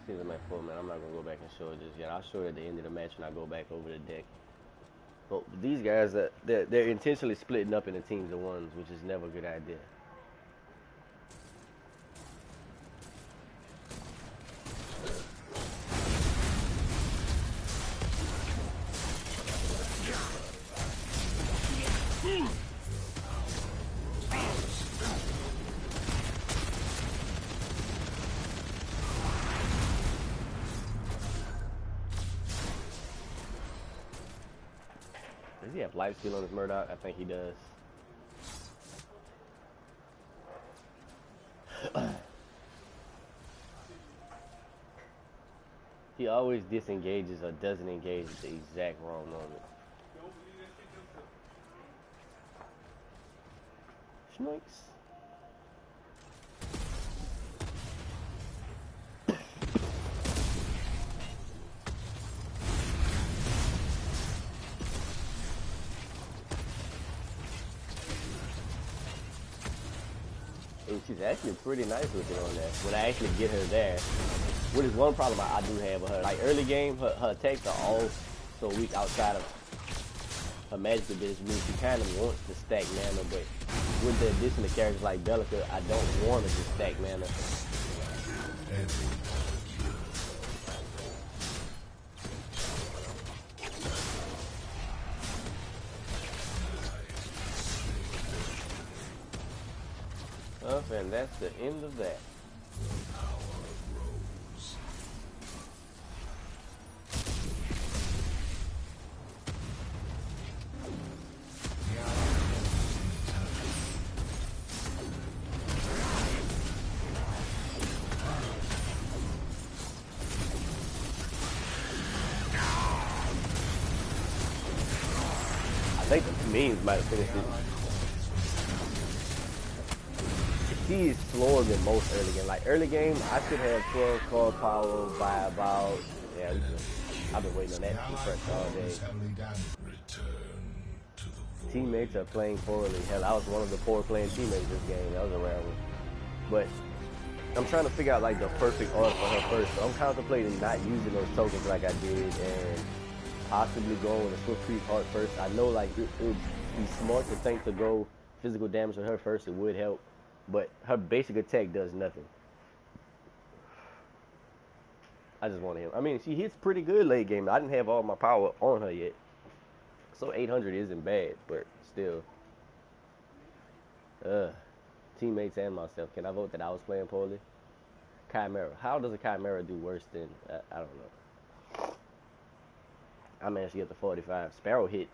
see the match for, man. I'm not gonna go back and show it just yet. I'll show it at the end of the match when I go back over the deck. But these guys, they're intentionally splitting up into teams of ones, which is never a good idea. Does he have life steal on his Murdoch? I think he does. He always disengages or doesn't engage at the exact wrong moment. Schnoiks. And she's actually pretty nice looking on that. When I actually get her there, what is one problem I do have with her? Like early game, her attacks are all so weak outside of her magic ability, means she kind of wants to stack mana, but with the addition of characters like Bellica, I don't want to just stack mana. And that's the end of that. I think the memes might have finished it. She is slower than most early game. Like early game, I should have 12 core power by about, yeah, I've been waiting on that to be fresh all day. Teammates are playing poorly. Hell, I was one of the poor playing teammates this game. That was a rare one. But I'm trying to figure out like the perfect order for her first. So I'm contemplating not using those tokens like I did and possibly going with a Swift Creep Heart first. I know like it would be smart to think to go physical damage with her first. It would help. But her basic attack does nothing. I just want him. I mean, she hits pretty good late game. I didn't have all my power on her yet. So 800 isn't bad, but still. Teammates and myself. Can I vote that I was playing poorly? Chimera. How does a Chimera do worse than... I don't know. I managed to get the 45. Sparrow hit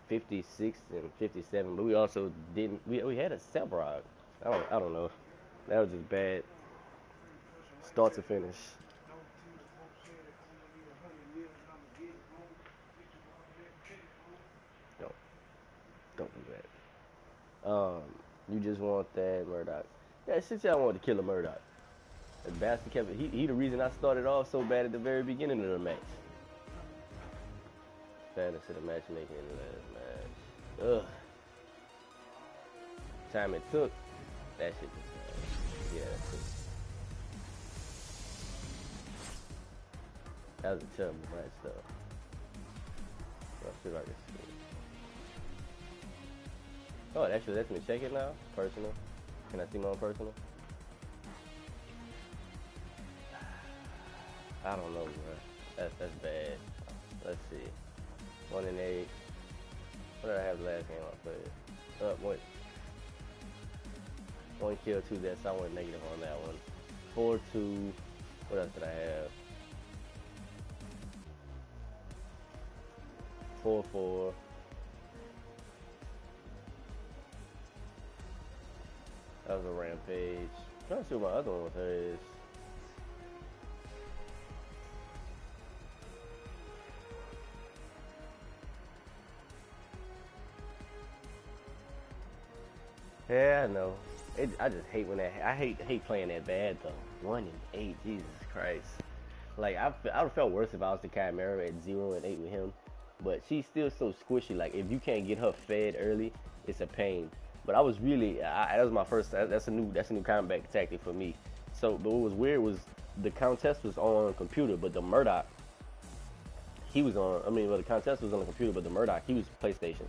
56 and 57, but we also didn't... We had a Sebrog. I don't know. That was just bad. Start to finish. Don't do that. You just want that Murdoch. Yeah, since y'all wanted to kill a Murdoch. The bastard kept it. He the reason I started off so bad at the very beginning of the match. Fairness to the matchmaking in the last match. Ugh. Time it took. That shit was bad. Yeah, that was a terrible match though. Let's see if I can see it. Oh, it actually lets me check it now? Personal. Can I see my own personal? I don't know, bro. That's bad. Let's see. 1 and 8. What did I have the last game I played? Wait. 1 kill, 2 deaths. I went negative on that one. 4-2. What else did I have? 4-4. That was a rampage. I'm trying to see what my other one with her is. Yeah, I know. I just hate when that. I hate playing that bad though. 1 and 8, Jesus Christ. Like I would have felt worse if I was the Chimera at 0 and 8 with him. But she's still so squishy. Like if you can't get her fed early, it's a pain. But I was really, that was my first. That's a new combat tactic for me. So, but what was weird was the Countess was on computer, but the Murdoch, he was on. I mean, well, the Countess was on the computer, but the Murdoch, he was PlayStation.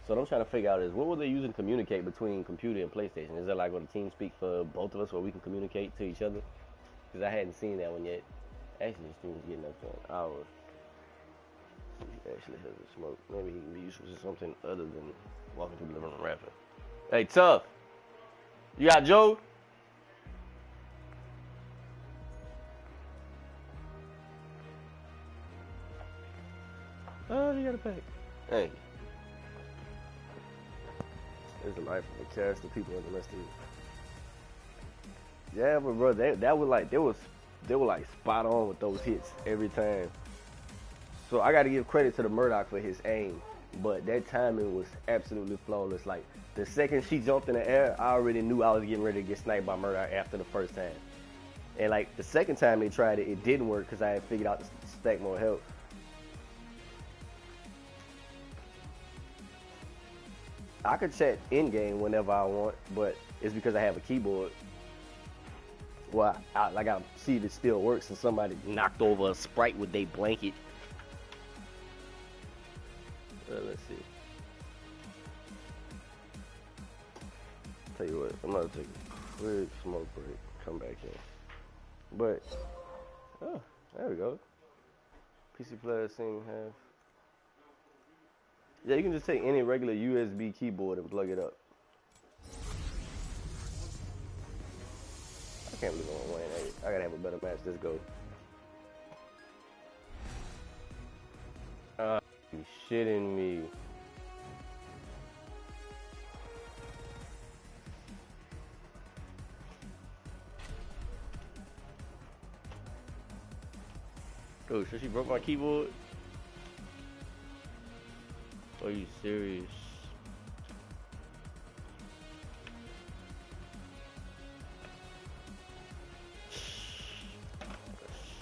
So what I'm trying to figure out is what were they using to communicate between computer and PlayStation? Is there like what a team speak for both of us where we can communicate to each other? Because I hadn't seen that one yet. Actually, this thing is getting up to an hour. He actually has a smoke. Maybe he can be useful to something other than walking through the living room rapping. Hey, Tough. You got Joe? Oh, you got a pack. Hey. There's a life of a character, people in the rest of it. Yeah, but bro, that was like, there was They were like spot on with those hits every time. So I got to give credit to the Murdoch for his aim, but that timing was absolutely flawless. Like the second she jumped in the air, I already knew I was getting ready to get sniped by Murdoch after the first time. And like the second time they tried it, it didn't work because I had figured out to stack more health. I could chat in game whenever I want, but it's because I have a keyboard. Well, I gotta see if it still works, and somebody knocked over a sprite with their blanket. Let's see. Tell you what, I'm gonna take a quick smoke break, come back in. But, oh, there we go. PC players seem to have. Yeah, you can just take any regular USB keyboard and plug it up. I can't believe I'm winning. I gotta have a better match. Let's go. You shitting me. Oh, so she broke my keyboard? Are you serious?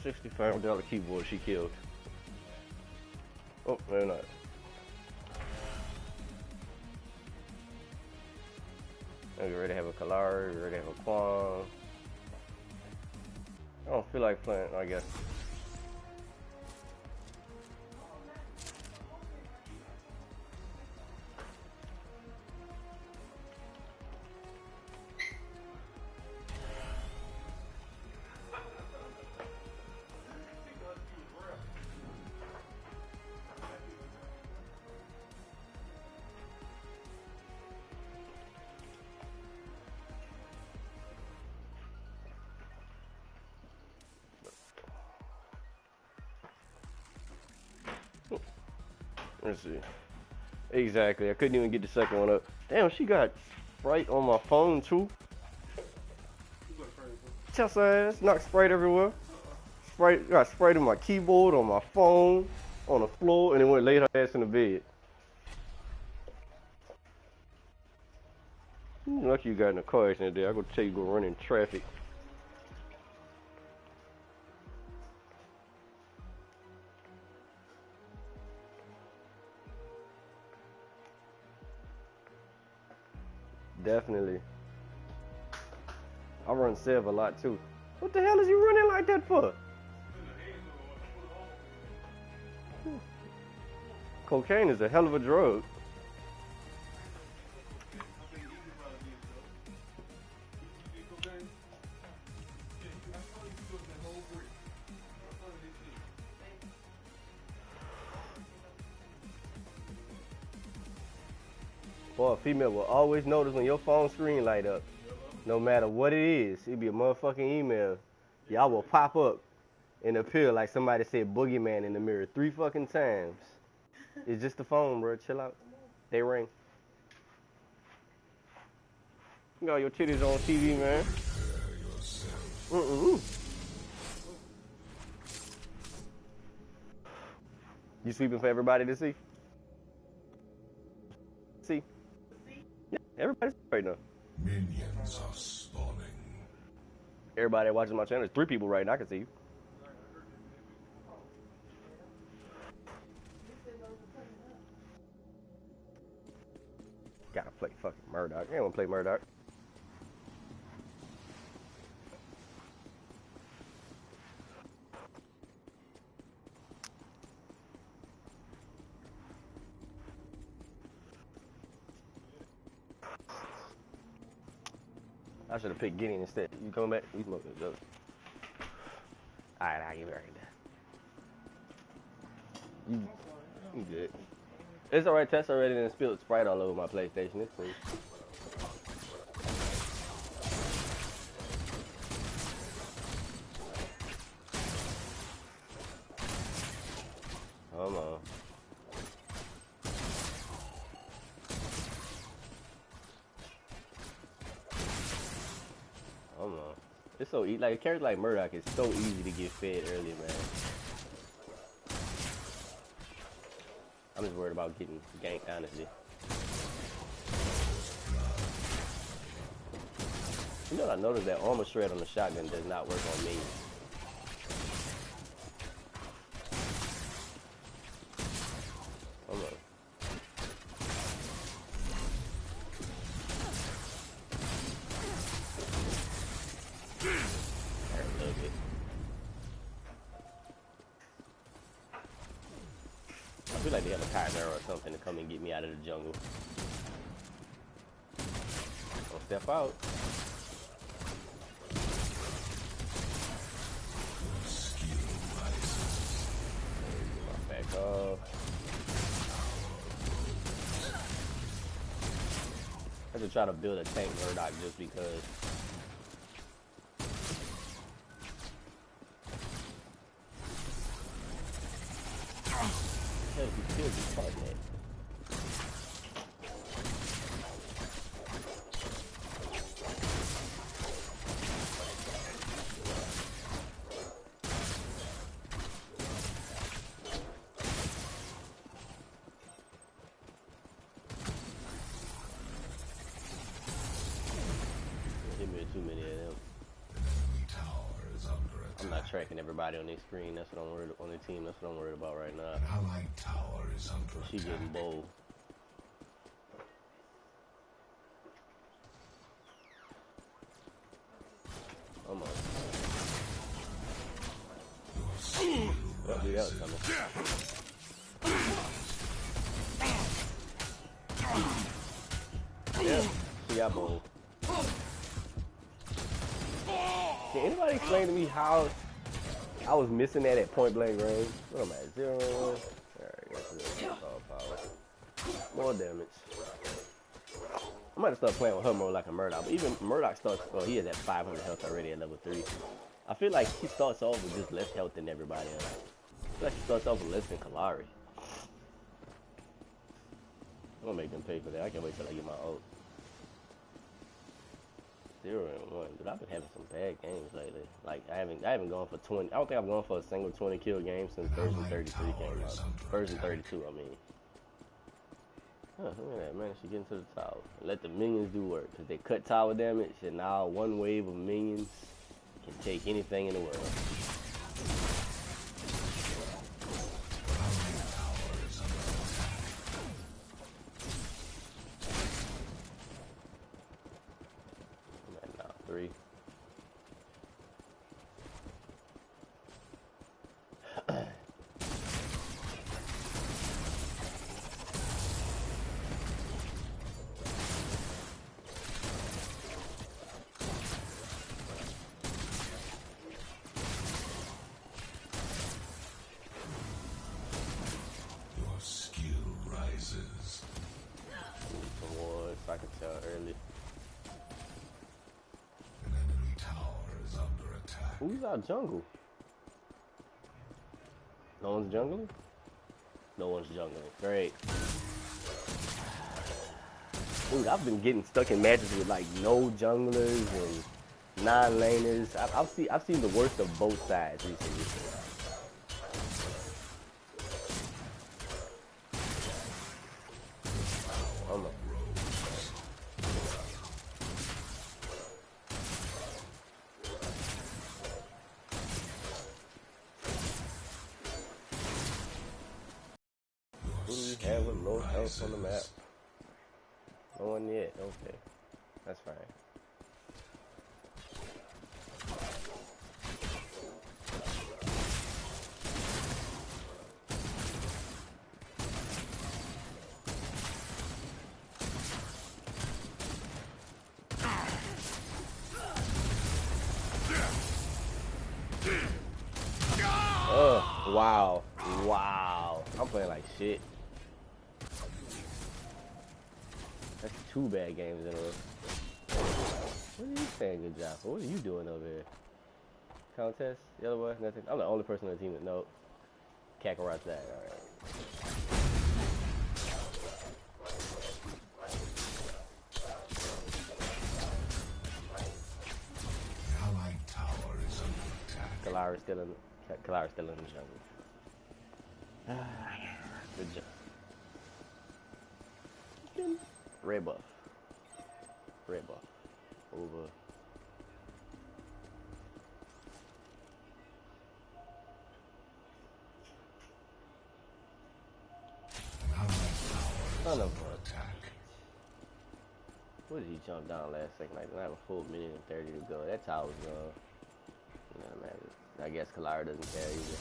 $65 keyboard she killed. Oh, no, not. You ready to have a Kalar, you ready to have a Quan. I don't feel like playing, I guess. Let's see. Exactly. I couldn't even get the second one up. Damn, she got Sprite on my phone too. Chest ass, knocked Sprite everywhere. Sprite got Sprite on my keyboard, on my phone, on the floor, and then went laid her ass in the bed. Lucky you got in a car accident there. I go tell you go run in traffic. Definitely. I run Sev a lot too. What the hell is you running like that for? Cocaine is a hell of a drug. Boy, a female will always notice when your phone screen light up. No matter what it is, it be a motherfucking email. Y'all will pop up and appear like somebody said boogeyman in the mirror 3 fucking times. It's just the phone, bro. Chill out. They ring. You got your titties on TV, man. You sleeping for everybody to see? See? Yeah, everybody's right now. Minions are spawning. Everybody watching my channel. There's 3 people right now. I can see you. Gotta play fucking Murdoch. I don't wanna play Murdoch. I should have picked Gideon instead. You coming back? You smoking the dope. Alright, I'll give it right there. You good. It's alright, Tess already done spilled Sprite all over my PlayStation. It's cool. Come on. Come on. It's so easy. Like a character like Murdoch is so easy to get fed early, man. I'm just worried about getting ganked, honestly. You know what I noticed? That armor shred on the shotgun does not work on me. Hold on. A little bit. I feel like they have a chimera or something to come and get me out of the jungle. Don't step out. Back off. I have to try to build a tank Murdoch just because. Hell, he killed his partner. Too many of them. I'm not tracking everybody on their screen. That's what I'm worried on the team. That's what I'm worried about right now. Allied tower is under She getting bold. Come on. Oh, dude, that was coming. Yeah, she got bold. Can anybody explain to me how I was missing that at point blank range? What am I at? 0 1? Alright, that's good. Power. More damage. I might start playing with her more like a Murdoch, but even Murdoch starts, well, he is at 500 health already at level 3. I feel like he starts off with just less health than everybody else. I feel like he starts off with less than Kalari. I'm gonna make them pay for that. I can't wait till I get my ult. 0 and 1, dude. I've been having some bad games lately. Like I haven't gone for 20. I don't think I've gone for a single 20 kill game since version 33 came out. Version 32, I mean. Huh, look at that, man. She getting to the tower. Let the minions do work, cause they cut tower damage, and now one wave of minions can take anything in the world. I can tell early. An enemy tower is under attack. Who's our jungle? No one's jungling? No one's jungling. Great. Dude, I've been getting stuck in matches with like no junglers and non-laners. I've seen the worst of both sides recently. Oh no. Who do we have with low health on the map? No one yet. Okay. That's fine. Oh, wow. Wow. I'm playing like shit. That's 2 bad games in a row. What are you saying good job for? What are you doing over here? Countess? The other one? Nothing? I'm the only person on the team that knows. Kakarot's that. Alright. Allied Kalara's still in the jungle. Good job. Red buff. Red buff. Over. Son of a attack. What did he jump down last second? Like, I have a full minute and 30 to go. That tower's gone. No matter. I guess Kalara doesn't care either.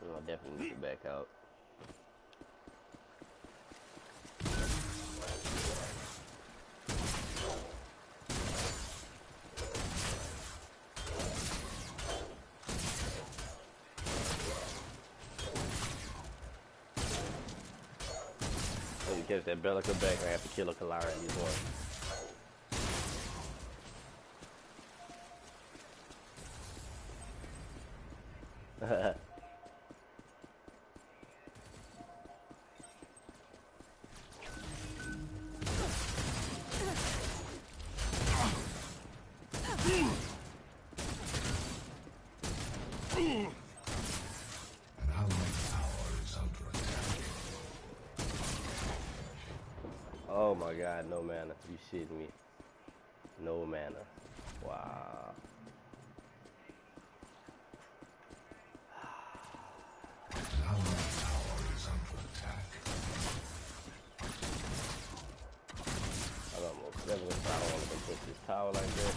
I definitely need to back out. When you catch that Bellica back, I have to kill a Kalara in this one. Oh my god, no mana. You shitting me. No mana. Wow. I'm almost never gonna try. I don't want to push this tower like that.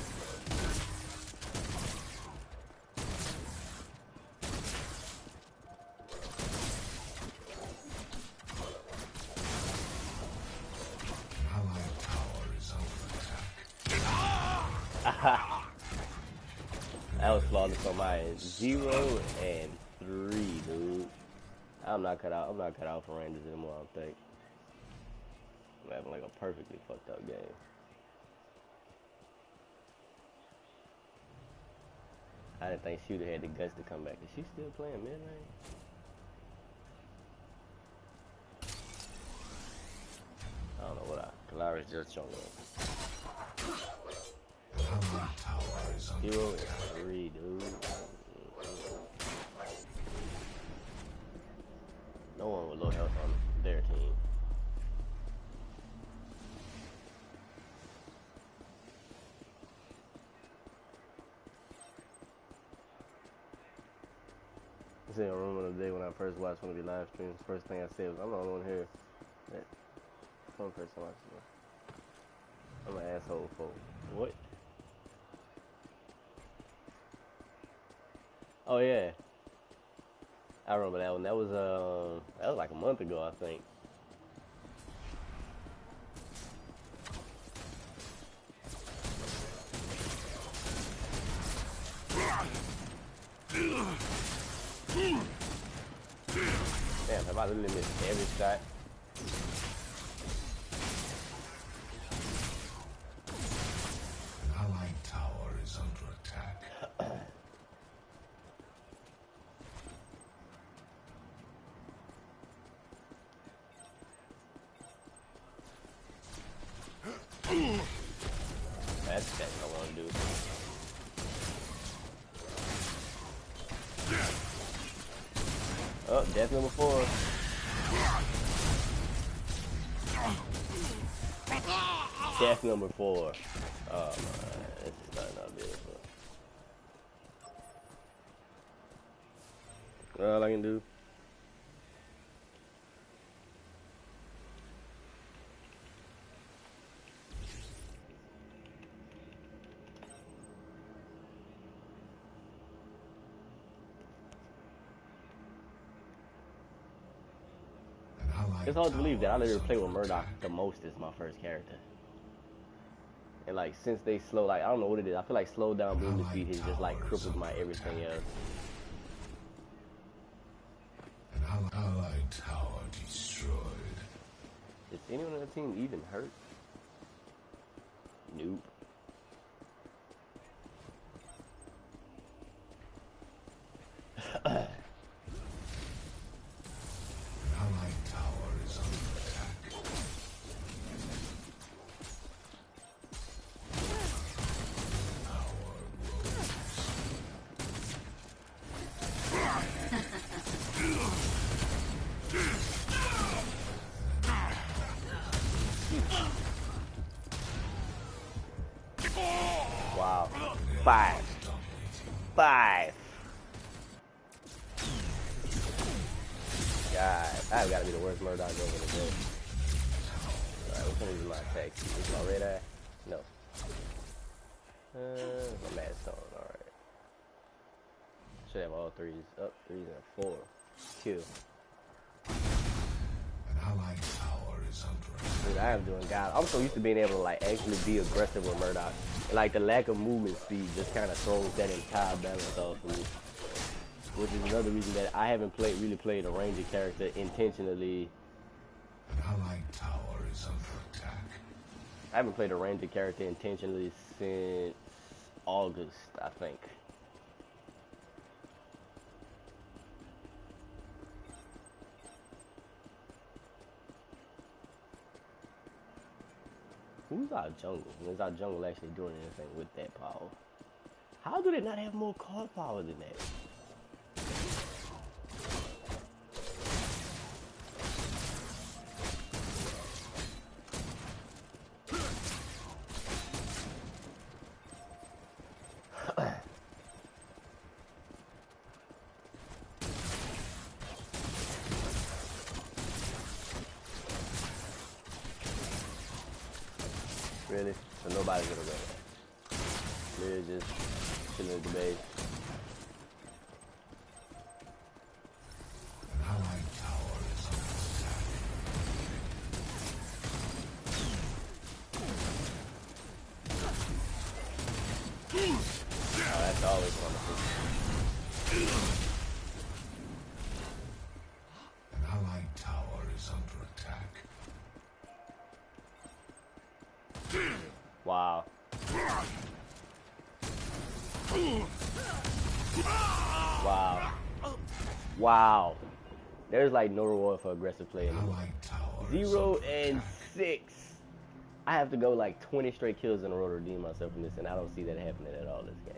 That was flawless on my end. 0 and 3, dude. I'm not cut out for Rangers anymore, I don't think. I'm having like a perfectly fucked up game. I didn't think Shooter had the guts to come back. Is she still playing mid lane? I don't know what Kalara's just showing up. 0 and 3, dude. No one with low health on their team. I see a rumor the day when I first watched one of your live streams. First thing I said was, I'm the only one here that one person watching this. I'm an asshole folk. What? Oh yeah, I remember that one. That was like a month ago, I think. Damn, have I literally missed every shot? An allied tower is under attack. That's what I want to do. Oh, death number 4. Death number 4. Oh my, this is starting out beautiful. All I can do. It's hard to believe that I literally play with Murdoch the most as my first character. And like since they slow, like I don't know what it is. I feel like slow down boom defeat has just like crippled my everything else. An allied tower destroyed. Is anyone on the team even hurt? Nope. Wow. 5. God, I've got to be the worst Murdoch over in the game. Alright, which one is my attack? Is my red eye? No. My mad stone, alright. Should have all 3s. Up, 3s and 4. Kill. An allied tower is under attack. Dude, I am doing God. I'm so used to being able to like actually be aggressive with Murdoch. And, like the lack of movement speed just kind of throws that entire balance off for me. Which is another reason that I haven't really played a ranger character intentionally. An allied tower is under attack. I haven't played a ranger character intentionally since August, I think. Who's our jungle? Is our jungle actually doing anything with that power? How do they not have more card power than that? Really? So nobody's gonna win. We're just chilling at the base. An allied tower is under attack. Oh, that's always wonderful. An allied tower is under attack. Wow. Wow. Wow. There's like no reward for aggressive play anymore. 0 and 6. I have to go like 20 straight kills in a row to redeem myself from this, and I don't see that happening at all this game.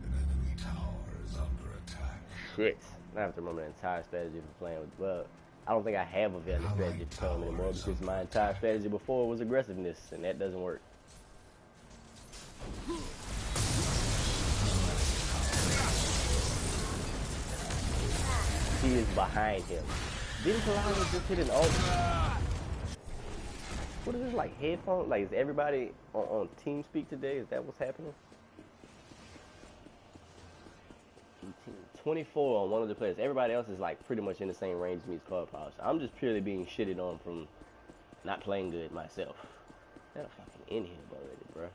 An enemy tower is under attack. Shit. I have to remember the entire strategy for playing with, well, I don't think I have a valid strategy for playing anymore because my entire strategy before was aggressiveness, and that doesn't work. He is behind him. Didn't Paragon just hit an ult? What is this, like headphones? Like, is everybody on TeamSpeak today? Is that what's happening? 24 on one of the players. Everybody else is like pretty much in the same range as me as card power. So I'm just purely being shitted on from not playing good myself. That fucking in here already, bro.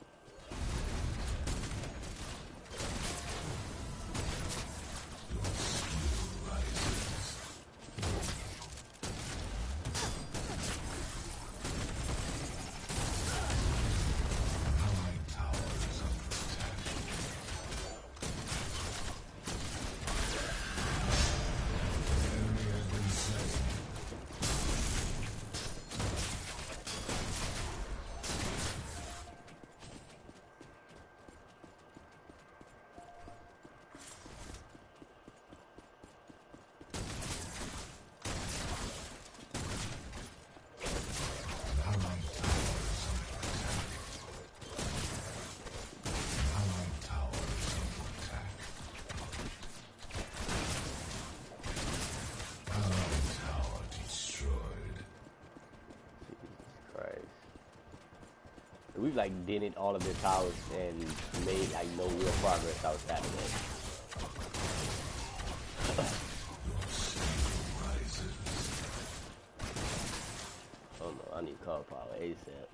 We've like dented all of their towers and made like no real progress outside of that. Oh no, I need car power ASAP.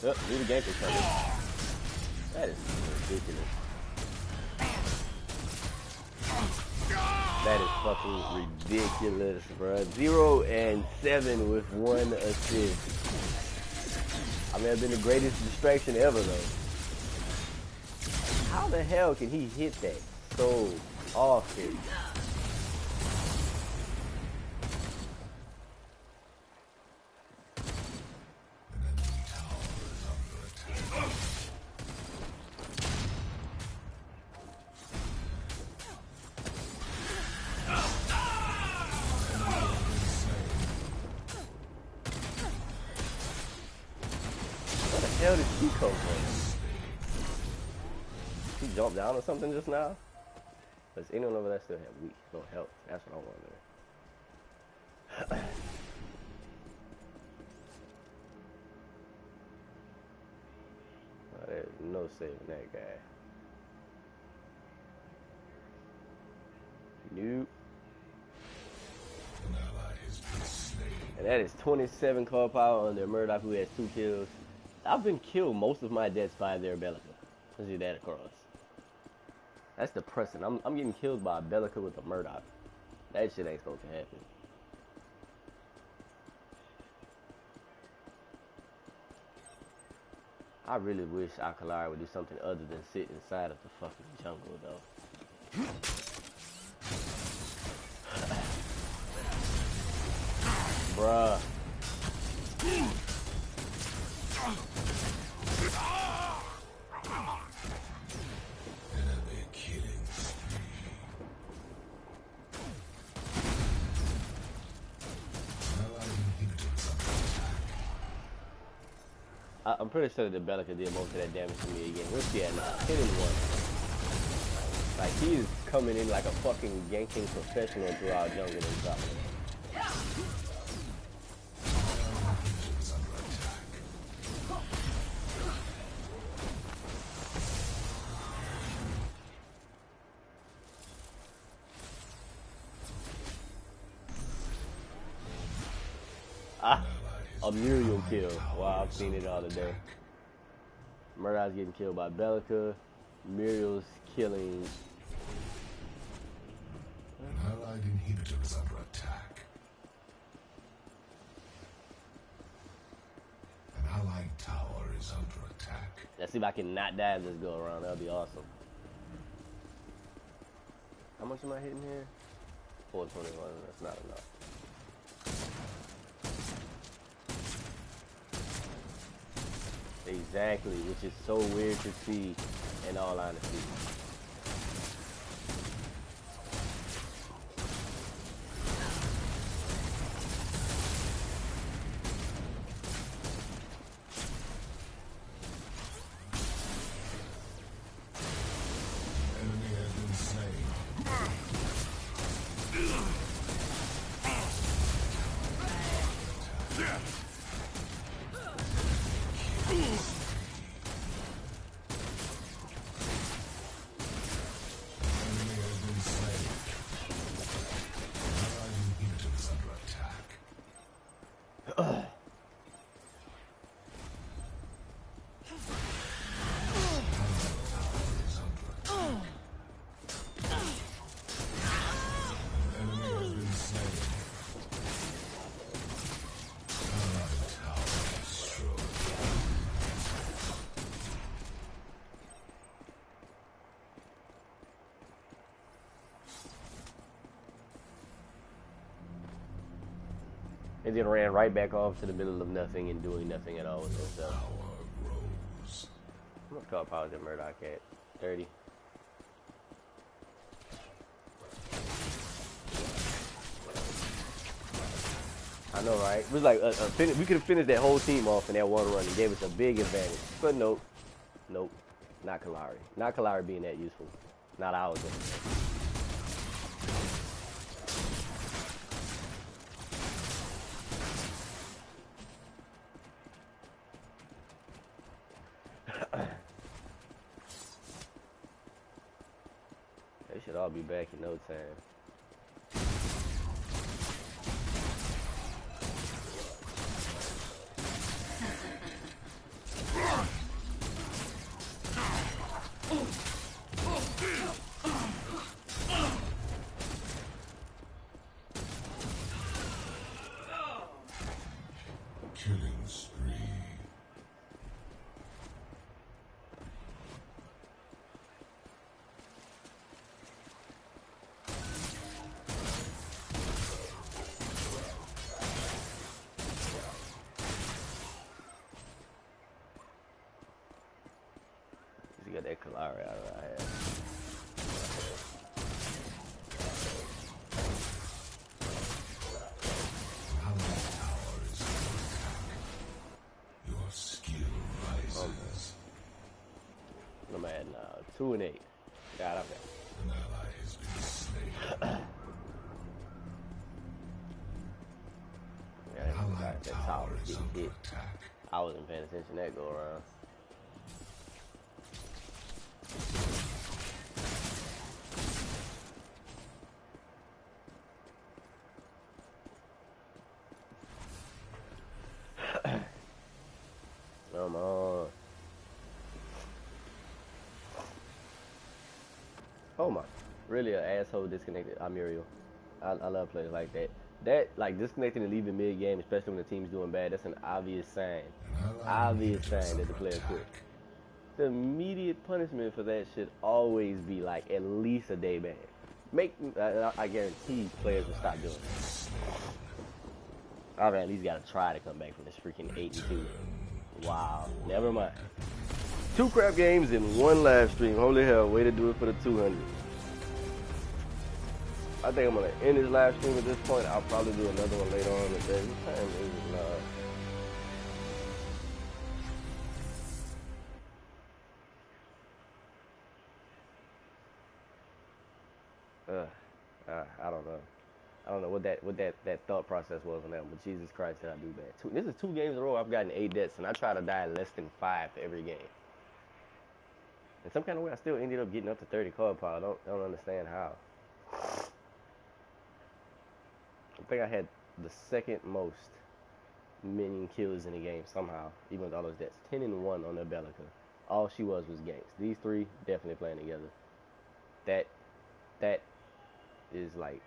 Yep, do the game for coming. That is ridiculous. That is fucking ridiculous, bro. 0 and 7 with 1 assist. I mean, it's been the greatest distraction ever, though. How the hell can he hit that so often? Where the hell did she come from? He jumped down or something just now? Does anyone over there still have weak? No help. That's what I wonder. Oh, there's no saving that guy. Nope. And that is 27 car power under Murdoch, who has 2 kills. I've been killed most of my deaths by their Bellica. Let's see that across. That's depressing. I'm getting killed by a Bellica with a Murdoch. That shit ain't supposed to happen. I really wish Akalara would do something other than sit inside of the fucking jungle, though. Bruh. I'm pretty sure that the Bellica did most of that damage to me again. Where's she at now? 10 and 1. Like, he is coming in like a fucking ganking professional through our jungle and stuff. A Muriel kill. Wow, I've seen it all today. Murdoch's getting killed by Bellica. Muriel's killing. An allied inhibitor is under attack. An allied tower is under attack. Let's see if I can not die this go around. That'll be awesome. How much am I hitting here? 421. That's not enough. Exactly, which is so weird to see in all honesty. Enemy has been slain. And then ran right back off to the middle of nothing and doing nothing at all with himself. How much car power did Murdoch at? 30. I know, right? It was like we could have finished that whole team off in that one run and gave us a big advantage. But nope. Nope. Not Kalari. Not Kalari being that useful. Not ours. They should all be back in no time. Killing spree. You got that Kalari out of our head. Your skill rises. I'm at now 2 and 8. God, I'm at. An ally has been slain. Yeah, Allied that tower tower was is getting under hit. attack. I wasn't paying attention that go around. Come on. Oh my. Really an asshole disconnected. I'm Muriel. I love players like that. That, like, disconnecting and leaving mid-game, especially when the team's doing bad, that's an obvious sign. Obvious sign that the player quit. The immediate punishment for that should always be, like, at least a day ban. I guarantee players will stop doing that. I've at least got to try to come back from this freaking 8-2. Wow. Never mind. 2 crap games in 1 live stream. Holy hell. Way to do it for the 200. I think I'm going to end this live stream at this point. I'll probably do another one later on today. What time is it now? I don't know. I don't know what that thought process was on that, but Jesus Christ, did I do bad? This is 2 games in a row. I've gotten 8 deaths, and I try to die less than 5 every game. In some kind of way, I still ended up getting up to 30 card power. I don't understand how. I think I had the 2nd most minion kills in the game somehow, even with all those deaths. 10 and 1 on their Bellica. All she was ganks. These 3 definitely playing together. That is like,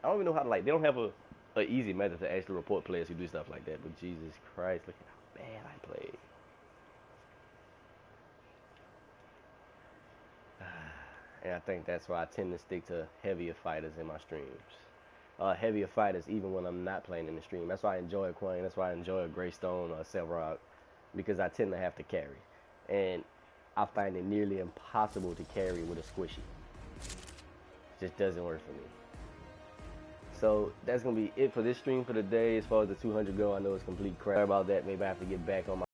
I don't even know how to, like, they don't have a easy method to actually report players who do stuff like that. But Jesus Christ, look at how bad I played. And I think that's why I tend to stick to heavier fighters in my streams. Heavier fighters even when I'm not playing in the stream. That's why I enjoy a Queen. That's why I enjoy a Greystone or a Sevarog, because I tend to have to carry. And I find it nearly impossible to carry with a squishy. It just doesn't work for me. So that's going to be it for this stream for the day. As far as the 200 go, I know it's complete crap. Sorry about that. Maybe I have to get back on my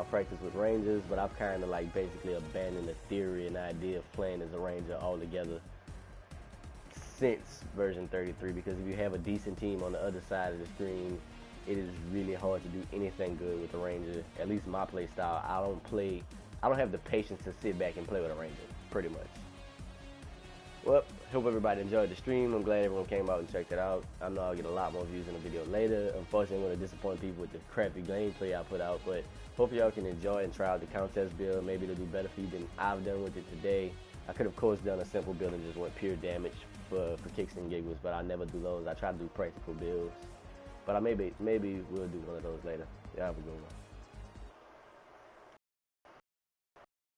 practice with Rangers, but I've kind of like basically abandoned the theory and idea of playing as a Ranger altogether since version 33, because if you have a decent team on the other side of the screen, it is really hard to do anything good with a Ranger. At least my play style, I don't have the patience to sit back and play with a Ranger, pretty much. Well, hope everybody enjoyed the stream. I'm glad everyone came out and checked it out. I know I'll get a lot more views in the video later. Unfortunately, I'm going to disappoint people with the crappy gameplay I put out, but hopefully y'all can enjoy and try out the Countess build. Maybe it'll do better for you than I've done with it today. I could, of course, done a simple build and just went pure damage for kicks and giggles, but I never do those. I try to do practical builds, but maybe we'll do one of those later. Yeah, have a good one.